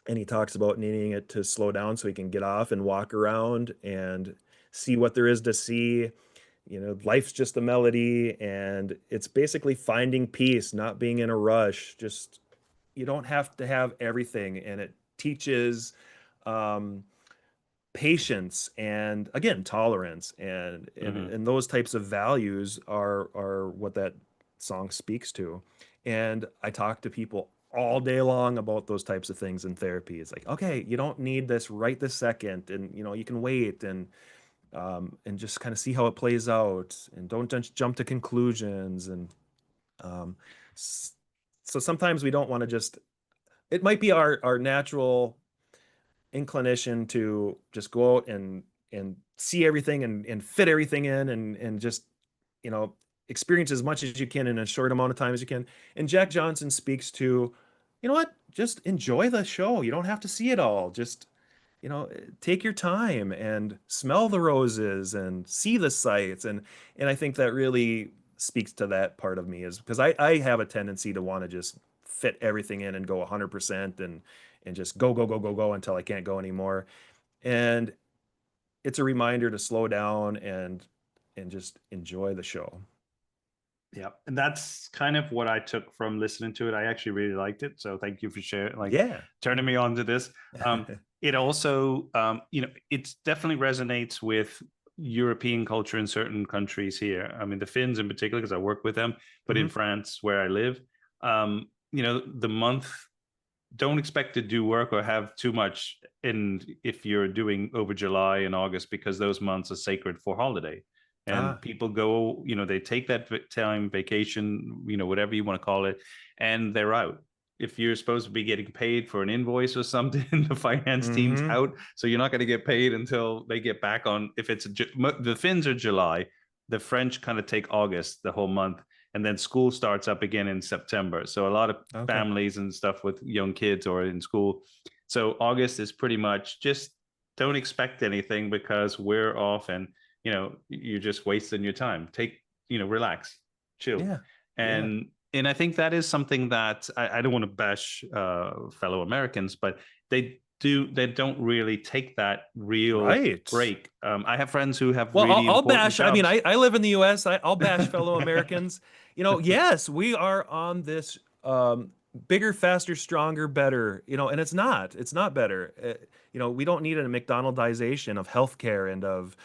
and he talks about needing it to slow down so he can get off and walk around and see what there is to see. Life's just a melody, and it's basically finding peace, not being in a rush. Just you don't have to have everything, and it teaches um, patience and again tolerance, Mhm. and those types of values are what that song speaks to. And I talk to people all day long about those types of things in therapy. It's like, okay, you don't need this right this second, and you can wait and just kind of see how it plays out, and don't just jump to conclusions. And um, s- so sometimes we don't want to just. It might be our natural inclination to just go out and see everything and fit everything in and just you know experience as much as you can in a short amount of time as you can. And Jack Johnson speaks to, you know what, just enjoy the show. You don't have to see it all. Just take your time and smell the roses and see the sights. And I think that really speaks to that part of me, is because I have a tendency to want to just fit everything in and go 100% and just go go go go go until I can't go anymore. And it's a reminder to slow down and just enjoy the show. Yeah, and that's kind of what I took from listening to it. I actually really liked it, so thank you for sharing, like Yeah. turning me on to this. It also, it definitely resonates with European culture in certain countries here. I mean, the Finns in particular, because I work with them, but in Hmm. France where I live, the month don't expect to do work or have too much in if you're doing over July and August, because those months are sacred for holiday. And Ah. people go, they take that time, vacation, whatever you want to call it, and they're out. If you're supposed to be getting paid for an invoice or something, the finance team's Hmm. out. So you're not going to get paid until they get back on. If it's the Finns are July, the French kind of take August, the whole month, and then school starts up again in September. So a lot of Okay. families and stuff with young kids or in school. So August is pretty much just don't expect anything because we're off, and you're just wasting your time. Relax, chill. Yeah. Yeah. And I think that is something that I don't want to bash fellow Americans, but they don't really take that real Right. break. I have friends who have Well, really I'll important bash. I mean, jobs. I live in the U.S. I'll bash fellow Americans. Yes, we are on this bigger, faster, stronger, better. And it's not. It's not better. We don't need a McDonaldization of healthcare and of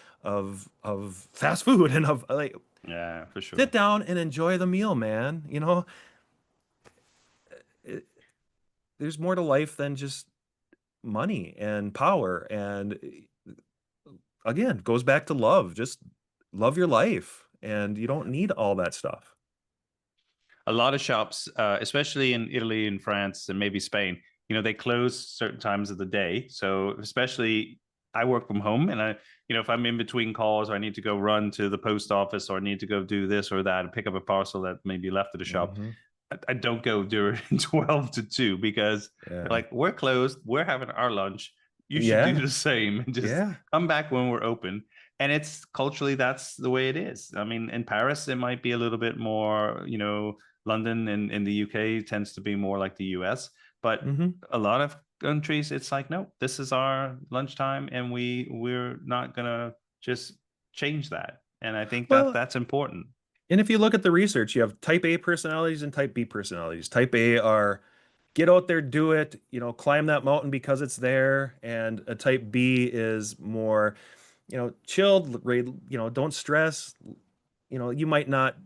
fast food and of like Yeah, for sit sure. down and enjoy the meal, man. It, there's more to life than just money and power. And again, goes back to love. Just love your life, and you don't need all that stuff. A lot of shops, especially in Italy and France and maybe Spain, they close certain times of the day. So especially I work from home, and if I'm in between calls or I need to go run to the post office or I need to go do this or that and pick up a parcel that may be left at the shop, Hmm. I don't go during 12 to 2 because they're Yeah. like, we're closed, we're having our lunch. You should do Yeah. the same and just Yeah. come back when we're open. And it's culturally, that's the way it is. I mean, in Paris, it might be a little bit more, London in the UK tends to be more like the US, but Hmm. a lot of countries, it's like, no, this is our lunchtime, and we're not gonna just change that. And I think that Well, that's important. and if you look at the research, you have type A personalities and type B personalities. Type A are get out there, do it, climb that mountain because it's there. And a type B is more, chilled, don't stress. You might not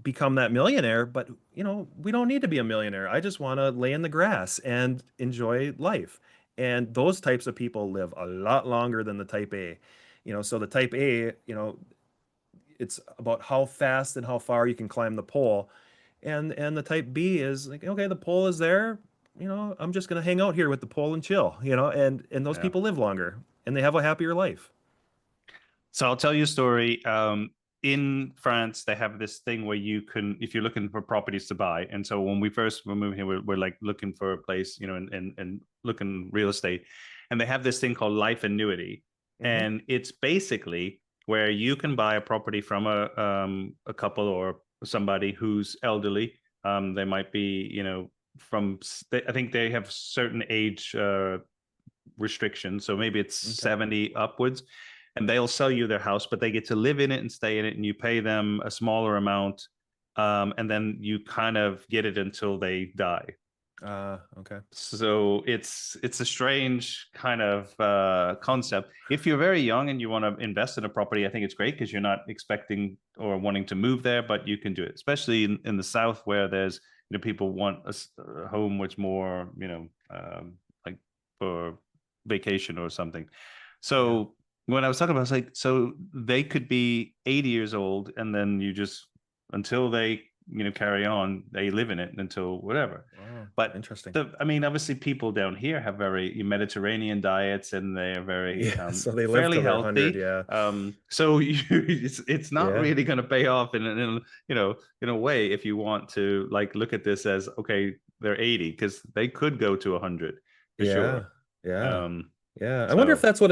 become that millionaire, but we don't need to be a millionaire. I just want to lay in the grass and enjoy life. And those types of people live a lot longer than the type A. So the type A, it's about how fast and how far you can climb the pole. And the type B is like, okay, the pole is there. I'm just going to hang out here with the pole and chill, and those Yeah. people live longer and they have a happier life. So I'll tell you a story. In France, they have this thing where you can, if you're looking for properties to buy, and so when we first were moving here, we're like looking for a place, and looking real estate, and they have this thing called life annuity, Hmm. and it's basically where you can buy a property from a couple or somebody who's elderly. They might be, from I think they have certain age restriction. So maybe it's Okay. 70 upwards, and they'll sell you their house, but they get to live in it and stay in it, and you pay them a smaller amount. And then you kind of get it until they die. Okay. So it's a strange kind of concept. If you're very young and you want to invest in a property, I think it's great because you're not expecting or wanting to move there, but you can do it, especially in the South where there's people want a home which more like for vacation or something. Yeah. So when I was talking about, it's like so they could be 80 years old and then you just until they carry on, they live in it until whatever. Wow. But Interesting. I mean, obviously, people down here have very Mediterranean diets, and they are very Yeah. So they live fairly till they're 100. healthy. Yeah. So it's not Yeah. really going to pay off in a way if you want to like look at this as okay, they're 80 because they could go to 100 for Yeah. sure. Yeah. Um, Yeah. I wonder if so that's what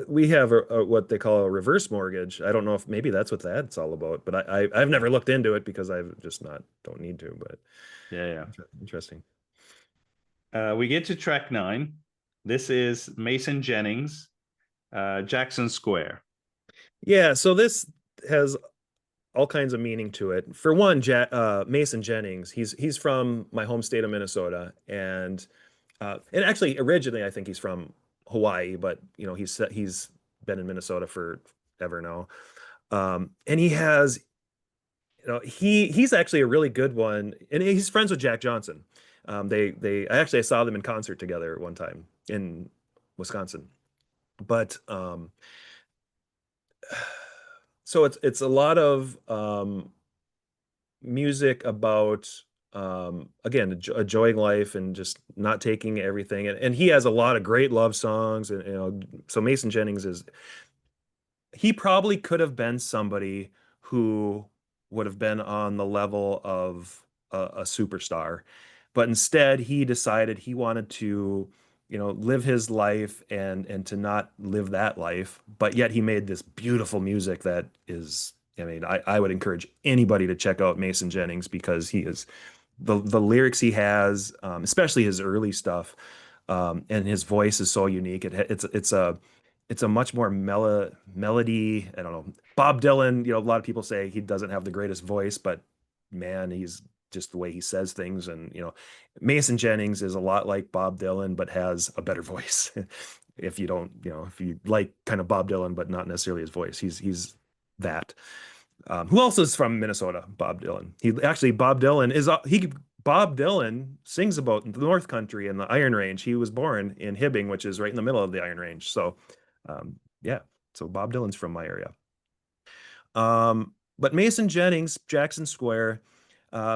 we have what they call a reverse mortgage. I don't know if maybe that's what that's all about, but I've never looked into it because I've just not don't need to, but yeah, yeah. interesting. We get to track 9. This is Mason Jennings, Jackson Square. Yeah, so this has all kinds of meaning to it. For one, Mason Jennings, he's from my home state of Minnesota, and actually originally I think he's from Hawaii, but he's been in Minnesota for ever now. And he has, he's actually a really good one, and he's friends with Jack Johnson. I saw them in concert together one time in Wisconsin. But so it's a lot of music about again enjoying life and just not taking everything, and he has a lot of great love songs, and so Mason Jennings is he probably could have been somebody who would have been on the level of a superstar, but instead he decided he wanted to, live his life and to not live that life, but yet he made this beautiful music that is, I mean, I would encourage anybody to check out Mason Jennings because he is the lyrics he has, especially his early stuff, and his voice is so unique. It's a much more melody. I don't know. Bob Dylan, a lot of people say he doesn't have the greatest voice, but man, he's just the way he says things. And, Mason Jennings is a lot like Bob Dylan, but has a better voice. If you don't, if you like kind of Bob Dylan, but not necessarily his voice, he's that. Who else is from Minnesota? Bob Dylan. Bob Dylan sings about the North Country and the Iron Range. He was born in Hibbing, which is right in the middle of the Iron Range. So, yeah. So Bob Dylan's from my area. But Mason Jennings, Jackson Square.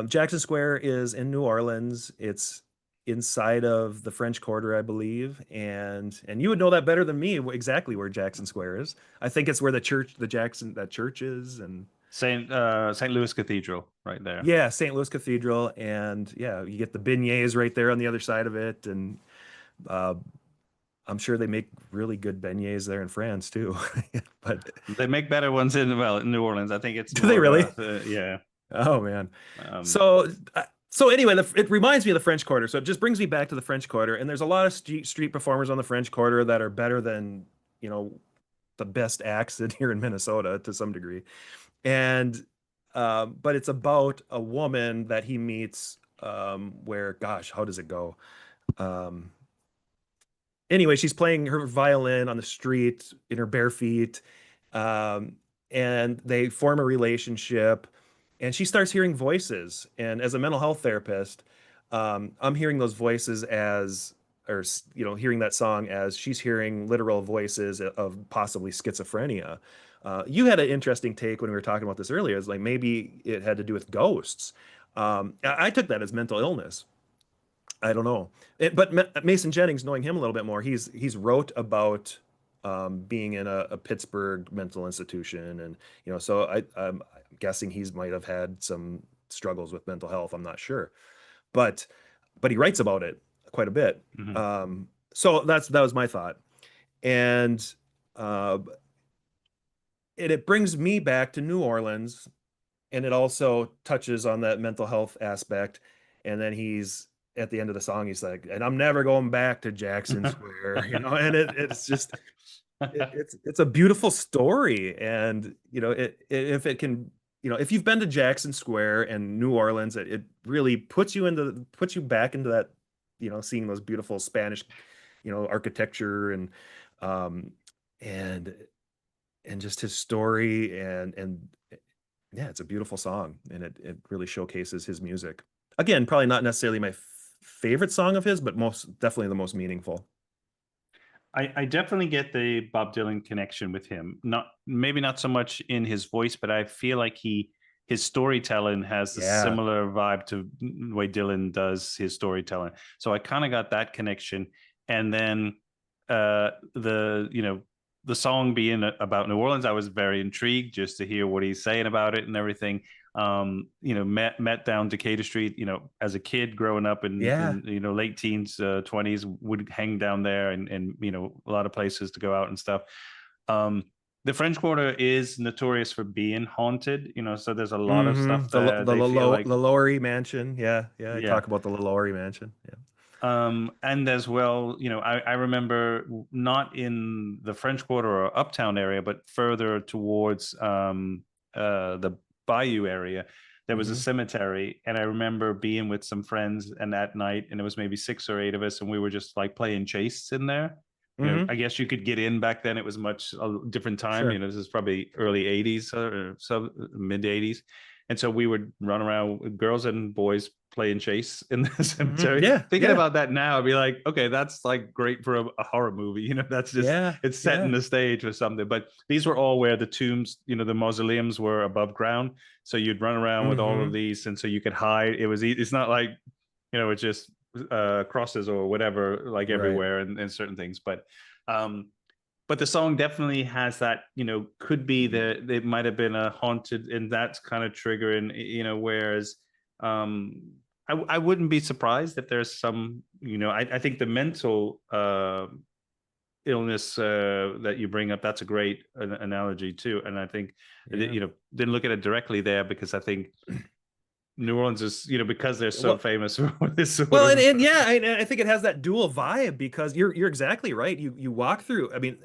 Jackson Square is in New Orleans. It's inside of the French Quarter, I believe, and you would know that better than me exactly where Jackson Square is. I think it's where that church is, and St. Louis Cathedral right there. yeah, St. Louis Cathedral, and yeah, you get the beignets right there on the other side of it, and uh, I'm sure they make really good beignets there in France too. But They make better ones in New Orleans. I think it's do they more of really? yeah. Oh man. Um, So anyway, it reminds me of the French Quarter. So it just brings me back to the French Quarter, and there's a lot of street performers on the French Quarter that are better than, the best acts in here in Minnesota to some degree. And but it's about a woman that he meets, where, gosh, how does it go? Um, anyway, she's playing her violin on the street in her bare feet, um, and they form a relationship. And she starts hearing voices. And as a mental health therapist, I'm hearing those voices hearing that song as she's hearing literal voices of possibly schizophrenia. You had an interesting take when we were talking about this earlier. It's like maybe it had to do with ghosts. I took that as mental illness. I don't know. But Mason Jennings, knowing him a little bit more, he's wrote about being in a Pittsburgh mental institution, and so I'm guessing he's might have had some struggles with mental health. I'm not sure, but he writes about it quite a bit. Mhm. So that was my thought, and uh, it brings me back to New Orleans, and it also touches on that mental health aspect. And then he's at the end of the song, he's like, "And I'm never going back to Jackson Square," and it's just it's a beautiful story. And if it can, if you've been to Jackson Square and New Orleans, it really puts you back into that, seeing those beautiful Spanish, architecture, um and just his story, and yeah, it's a beautiful song, and it really showcases his music. Again, probably not necessarily my favorite song of his, but most definitely the most meaningful. I definitely get the Bob Dylan connection with him. Not maybe not so much in his voice, but I feel like his storytelling has a Yeah. similar vibe to the way Dylan does his storytelling. So I kind of got that connection. And then the song being about New Orleans, I was very intrigued just to hear what he's saying about it and everything. Met down Decatur Street, as a kid growing up Yeah. in late teens, 20s, would hang down there, and a lot of places to go out and stuff. Um, the French Quarter is notorious for being haunted, so there's a lot of stuff there. They feel like, LaLaurie mansion. Yeah, yeah. I yeah. talk about the LaLaurie mansion. Yeah. And as well, I remember not in the French Quarter or Uptown area, but further towards the Bayou area, there was a Hmm. cemetery. And I remember being with some friends, and at night, and it was maybe 6 or 8 of us, and we were just like playing chase in there. Hmm. I guess you could get in back then. It was much a different time. Sure. This is probably early 80s or so, mid 80s. And so we would run around with girls and boys playing chase in the Hmm. cemetery. Yeah. Thinking Yeah. about that now, I'd be like, okay, that's like great for a horror movie. That's just, Yeah. it's setting Yeah. the stage or something. But these were all where the tombs, the mausoleums were above ground. So you'd run around with all of Hmm. these, and so you could hide. It's not like, it's just crosses or whatever, like Right. everywhere, and certain things. Um, but the song definitely has that, could be that it might have been a haunted, and that's kind of triggering, whereas um I wouldn't be surprised if there's some, I think the mental illness that you bring up, that's a great analogy too. And I think, Yeah. didn't look at it directly there, because I think New Orleans is, because they're so Well, famous for this sort well, of and yeah, I think it has that dual vibe, because you're exactly right. You walk through. I mean,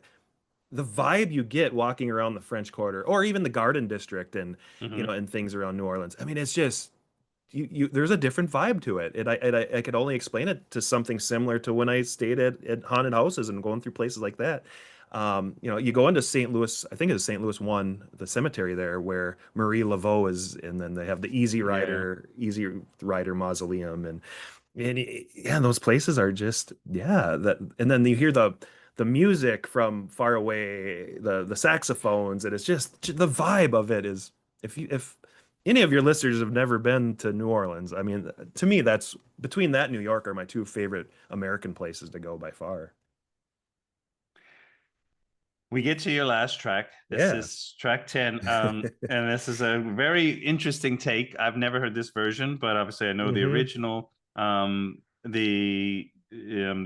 the vibe you get walking around the French Quarter, or even the Garden District, and Mhm. and things around New Orleans. I mean, it's just you there's a different vibe to it. I could only explain it to something similar to when I stayed at haunted houses and going through places like that. You go into St. Louis, I think it's St. Louis One, the cemetery there where Marie Laveau is, and then they have the Yeah. Easy Rider Mausoleum, and yeah, those places are just, yeah, that. And then you hear the music from far away, the saxophones, and it's just the vibe of it is, if any of your listeners have never been to New Orleans, I mean, to me, that's between that and New York are my two favorite American places to go by far. We get to your last track. This Yeah. is track 10. And this is a very interesting take. I've never heard this version, but obviously I know the Hmm. original. The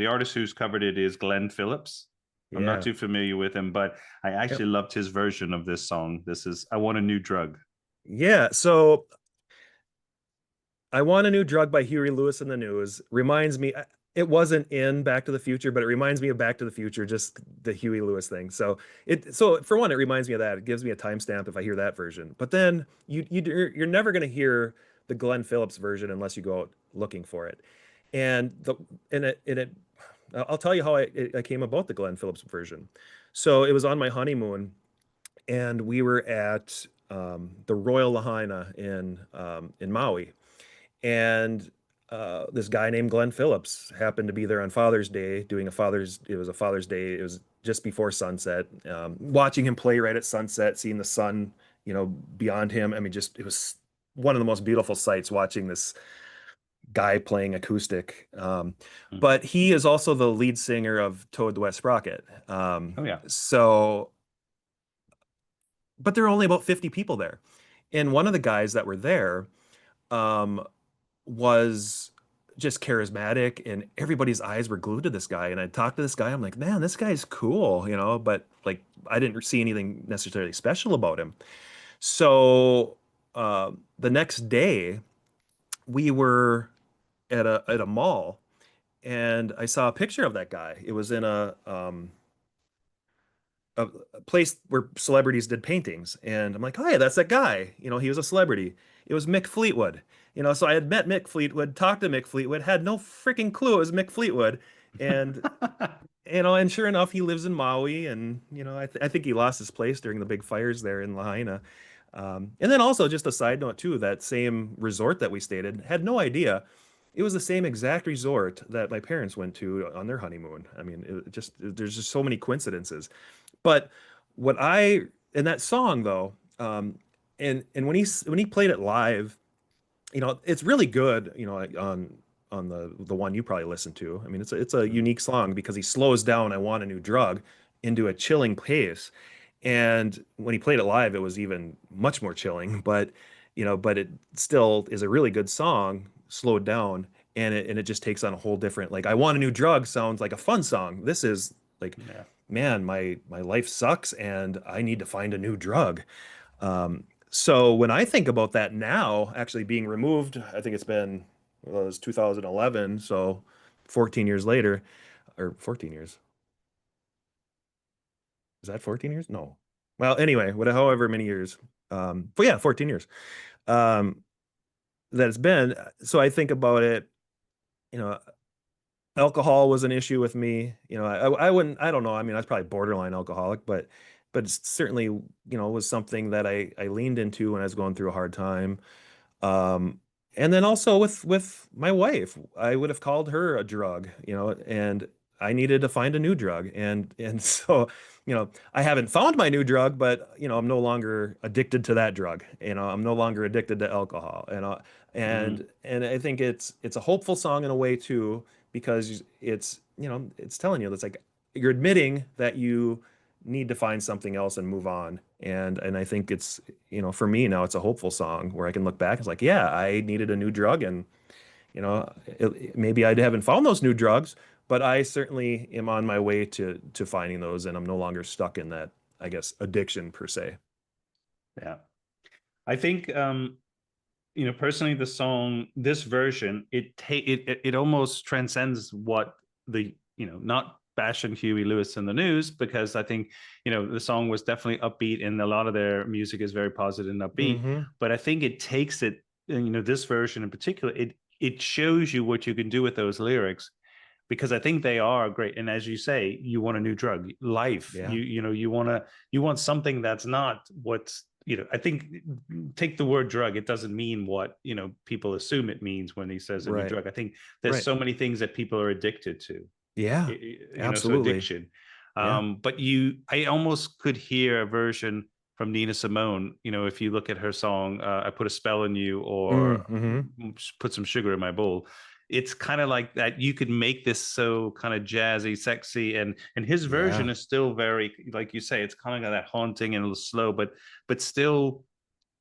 artist who's covered it is Glenn Phillips. I'm not Yeah. too familiar with him, but I Yep. actually loved his version of this song. This is I Want a New Drug. Yeah. So I Want a New Drug by Huey Lewis and the News reminds me, it wasn't in Back to the Future, but it reminds me of Back to the Future, just the Huey Lewis thing. So for one, it reminds me of that. It gives me a timestamp if I hear that version. But then you're never going to hear the Glenn Phillips version unless you go out looking for it. And the and it I'll tell you how I came about the Glenn Phillips version. So it was on my honeymoon, and we were at the Royal Lahaina in Maui, and this guy named Glenn Phillips happened to be there on Father's Day doing it was a Father's Day. It was just before sunset. Watching him play right at sunset, seeing the sun, beyond him. I mean, just it was one of the most beautiful sights watching this guy playing acoustic. Mm. But he is also the lead singer of Toad the Wet Sprocket. Oh yeah. So, but there are only about 50 people there. And one of the guys that were there um, was just charismatic, and everybody's eyes were glued to this guy. And I talked to this guy, I'm like, man, this guy's cool, but like I didn't see anything necessarily special about him. So the next day, we were at a mall, and I saw a picture of that guy. It was in a place where celebrities did paintings, and I'm like, oh yeah, that's that guy. He was a celebrity. It was Mick Fleetwood. So I had met Mick Fleetwood, talked to Mick Fleetwood, had no freaking clue it was Mick Fleetwood, and and sure enough, he lives in Maui, and I think he lost his place during the big fires there in Lahaina. And then also, just a side note too, that same resort that we stayed in, had no idea it was the same exact resort that my parents went to on their honeymoon. I mean, there's just so many coincidences. But what I in that song though, and when he played it live, it's really good, like on the one you probably listened to. I mean, it's a unique song because he slows down "I Want a New Drug" into a chilling pace. And when he played it live, it was even much more chilling, but it still is a really good song, slowed down, and it just takes on a whole different, like, "I Want a New Drug" sounds like a fun song. This is like, Yeah. man, my life sucks and I need to find a new drug. So when I think about that now, actually being removed, I think well, it was 2011, so 14 years later, or 14 years. Is that 14 years? No. Well, anyway, however many years. But yeah, 14 years. Um, that it's been. So I think about it, you know, alcohol was an issue with me. I wouldn't, I don't know. I mean, I was probably borderline alcoholic, but it's certainly, was something that I leaned into when I was going through a hard time. Um, and then also with my wife, I would have called her a drug, and I needed to find a new drug. And so, I haven't found my new drug, but I'm no longer addicted to that drug. I'm no longer addicted to alcohol. Mm. And I think it's a hopeful song in a way too, because it's telling you, it's like you're admitting that you need to find something else and move on. And I think it's, for me now, it's a hopeful song where I can look back. It's like, yeah, I needed a new drug, and maybe I haven't found those new drugs, but I certainly am on my way to finding those, and I'm no longer stuck in that, I guess, addiction per se. Yeah. I think personally the song, this version, it almost transcends what the, not bashing Huey Lewis and the News, because I think, the song was definitely upbeat and a lot of their music is very positive and upbeat. Hmm. But I think it takes it, this version in particular, it shows you what you can do with those lyrics, because I think they are great. And as you say, you want a new drug, life. Yeah. You want something that's not what's, I think, take the word drug. It doesn't mean what, people assume it means when he says a new Right. drug. I think there's Right. so many things that people are addicted to, Yeah. so Absolutely. addiction. Yeah. But I almost could hear a version from Nina Simone, if you look at her song, I Put a Spell on You, or Mm-hmm. Put Some Sugar in My Bowl. It's kind of like that. You could make this so kind of jazzy, sexy, and his version Yeah. is still very, like you say, it's kind of got that haunting and a little slow, but still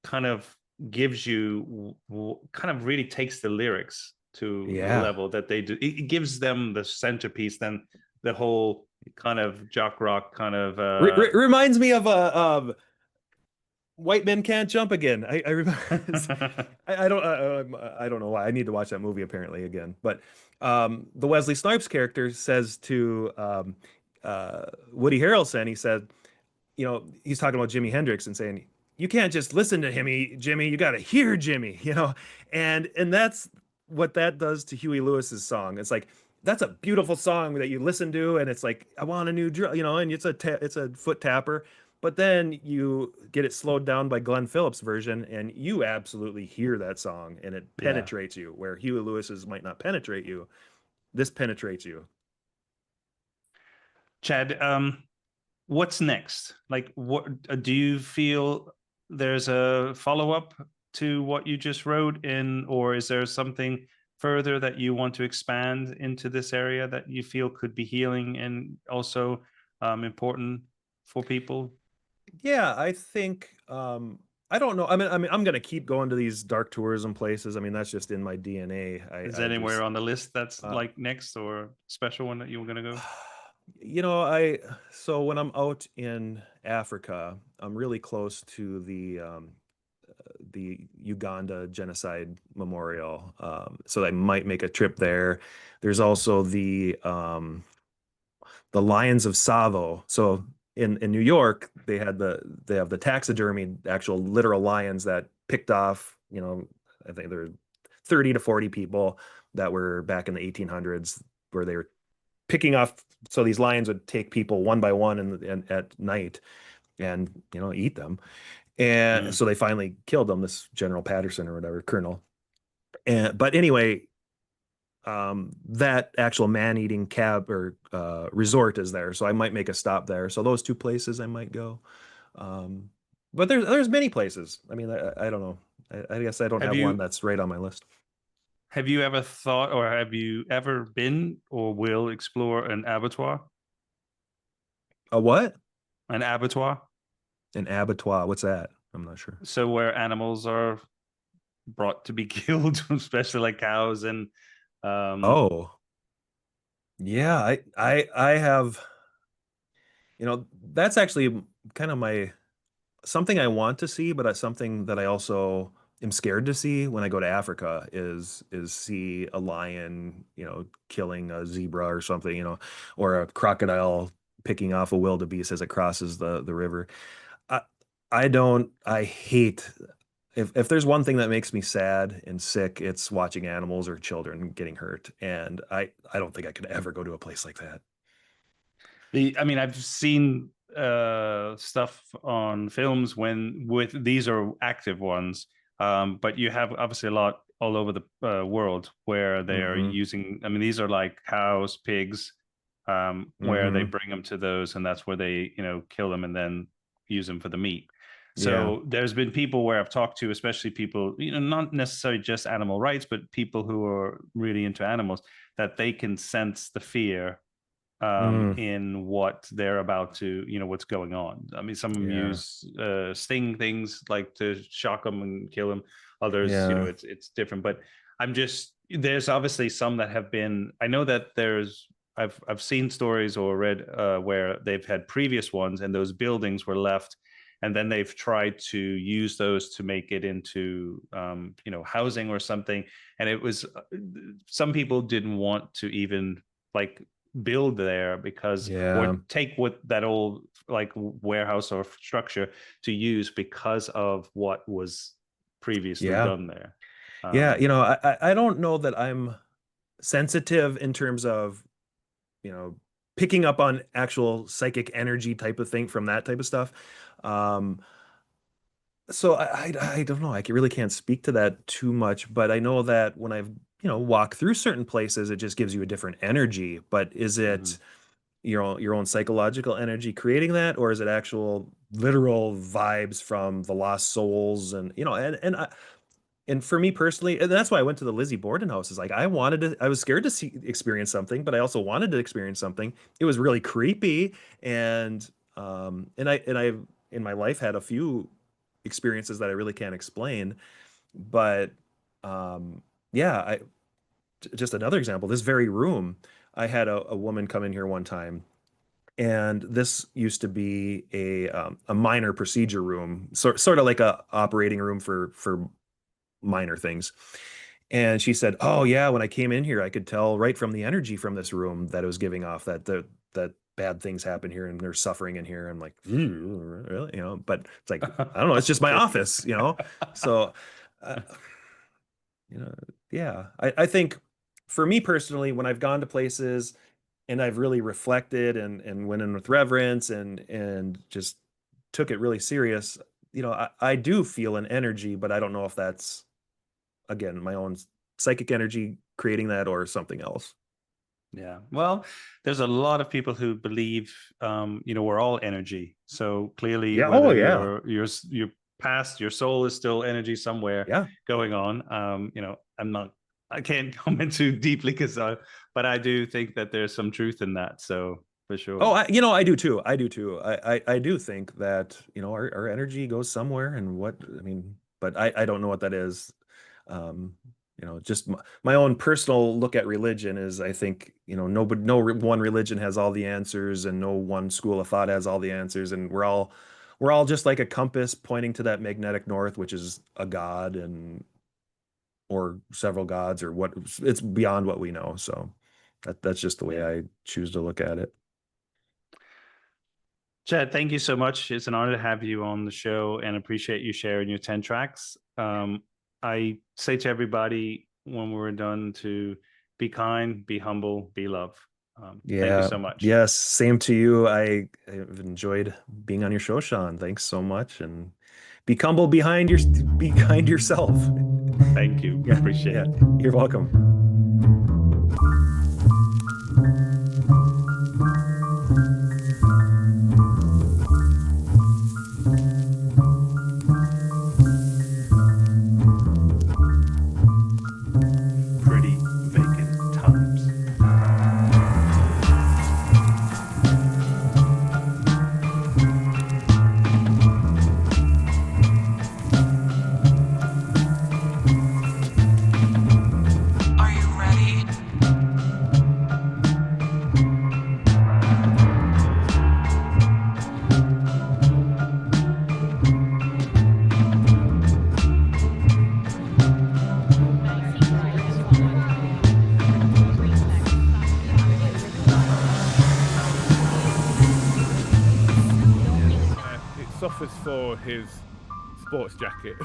kind of gives you, kind of really takes the lyrics to the Yeah. level that they do. It gives them the centerpiece, then the whole kind of jock rock kind of Reminds me of White Men Can't Jump Again. I remember. I don't know why. I need to watch that movie apparently again. But the Wesley Snipes character says to Woody Harrelson, he said, he's talking about Jimi Hendrix and saying, "You can't just listen to him, Jimmy. You got to hear Jimmy." And that's what that does to Huey Lewis's song. It's like that's a beautiful song that you listen to, and it's like, I want a new drum, and it's a foot tapper. But then you get it slowed down by Glenn Phillips' version, and you absolutely hear that song, and it yeah. penetrates you where Huey Lewis's might not penetrate you. This penetrates you. Chad, what's next? Like, what do you feel there's a follow up to what you just wrote in, or is there something further that you want to expand into this area that you feel could be healing and also important for people? Yeah, I think I don't know. I mean I'm gonna keep going to these dark tourism places. I mean, that's just in my DNA. Is I there anywhere just on the list that's uh like next or special one that you were going to go? you know, I so when I'm out in Africa, I'm really close to the Uganda genocide memorial. So I might make a trip there. There's also the Lions of Savo. So in New York, they have the taxidermy, actual literal lions that picked off, I think there were 30 to 40 people that were back in the 1800s where they were picking off. So these lions would take people one by one and at night and eat them. And Mm. so they finally killed them, this General Patterson or whatever, Colonel. And but anyway, that actual man-eating cab or resort is there, so I might make a stop there. So those two places I might go. Um, but there's many places. I mean, I don't know. I guess I don't Have have one you that's right on my list. have you ever thought or have you ever been or will explore an abattoir? A what? An abattoir? An abattoir. What's that? I'm not sure. So where animals are brought to be killed, especially like cows and um Oh, yeah. I have. That's actually kind of my something I want to see, but something that I also am scared to see when I go to Africa is see a lion, killing a zebra or something, or a crocodile picking off a wildebeest as it crosses the river. I I hate if there's one thing that makes me sad and sick, it's watching animals or children getting hurt. And I don't think I could ever go to a place like that. I mean, I've seen stuff on films when with these are active ones, but you have obviously a lot all over the world where they are Hmm. using. I mean, these are like cows, pigs, where they Hmm. bring them to those, and that's where they kill them and then use them for the meat. Yeah. So there's been people where I've talked to, especially people, not necessarily just animal rights, but people who are really into animals, that they can sense the fear Mm, in what they're about to, what's going on. I mean, some of them yeah. use sting things like to shock them and kill them. Others, Yeah. it's different. But there's obviously some that have been. I know that I've seen stories or read where they've had previous ones and those buildings were left. And then they've tried to use those to make it into, housing or something. And it was some people didn't want to even like build there because or Yeah. take what that old like warehouse or structure to use because of what was previously Yeah. done there. Yeah. um I don't know that I'm sensitive in terms of, picking up on actual psychic energy type of thing from that type of stuff. Um, so I don't know. Really can't speak to that too much, but I know that when I've, walked through certain places, it just gives you a different energy. But is mhm. it your own psychological energy creating that, or is it actual literal vibes from the lost souls? And for me personally, and that's why I went to the Lizzie Borden house, is like I was scared to experience something, but I also wanted to experience something. It was really creepy, and I in my life had a few experiences that I really can't explain. But um, yeah, just another example. This very room, I had a woman come in here one time, and this used to be a minor procedure room, sort of like a operating room for minor things. And she said, "Oh yeah, when I came in here, I could tell right from the energy from this room that it was giving off that bad things happen here and there's suffering in here." I'm like, really? But it's like, I don't know, it's just my Okay. office. So, uh, you know, yeah, I think for me personally, when I've gone to places and I've really reflected and went in with reverence and just took it really serious, I do feel an energy, but I don't know if that's again my own psychic energy creating that or something else. Yeah. Well, there's a lot of people who believe, we're all energy. So clearly, Yeah. Oh whether yeah. your past, your soul is still energy somewhere Yeah. going on. I'm not. I can't comment too deeply but I do think that there's some truth in that. So for Oh, sure. I do too. I do too. I do think that, our energy goes somewhere, and but I don't know what that is. Um, just my own personal look at religion is, I think, one religion has all the answers, and no one school of thought has all the answers, and we're all just like a compass pointing to that magnetic north, which is a god, and or several gods, or what it's beyond what we know. So that's just the way Yeah. I choose to look at it. Chad, thank you so much. It's an honor to have you on the show and appreciate you sharing your 10 tracks. I say to everybody when we're done to be kind, be humble, be love. Thank you Yeah. so much. Yes. Same to you. I've enjoyed being on your show, Sean. Thanks so much. And be kind yourself. Thank you. Yeah. Appreciate Yeah. it. You're welcome. Pretty vacant times. Are you ready? It suffers for his sports jacket.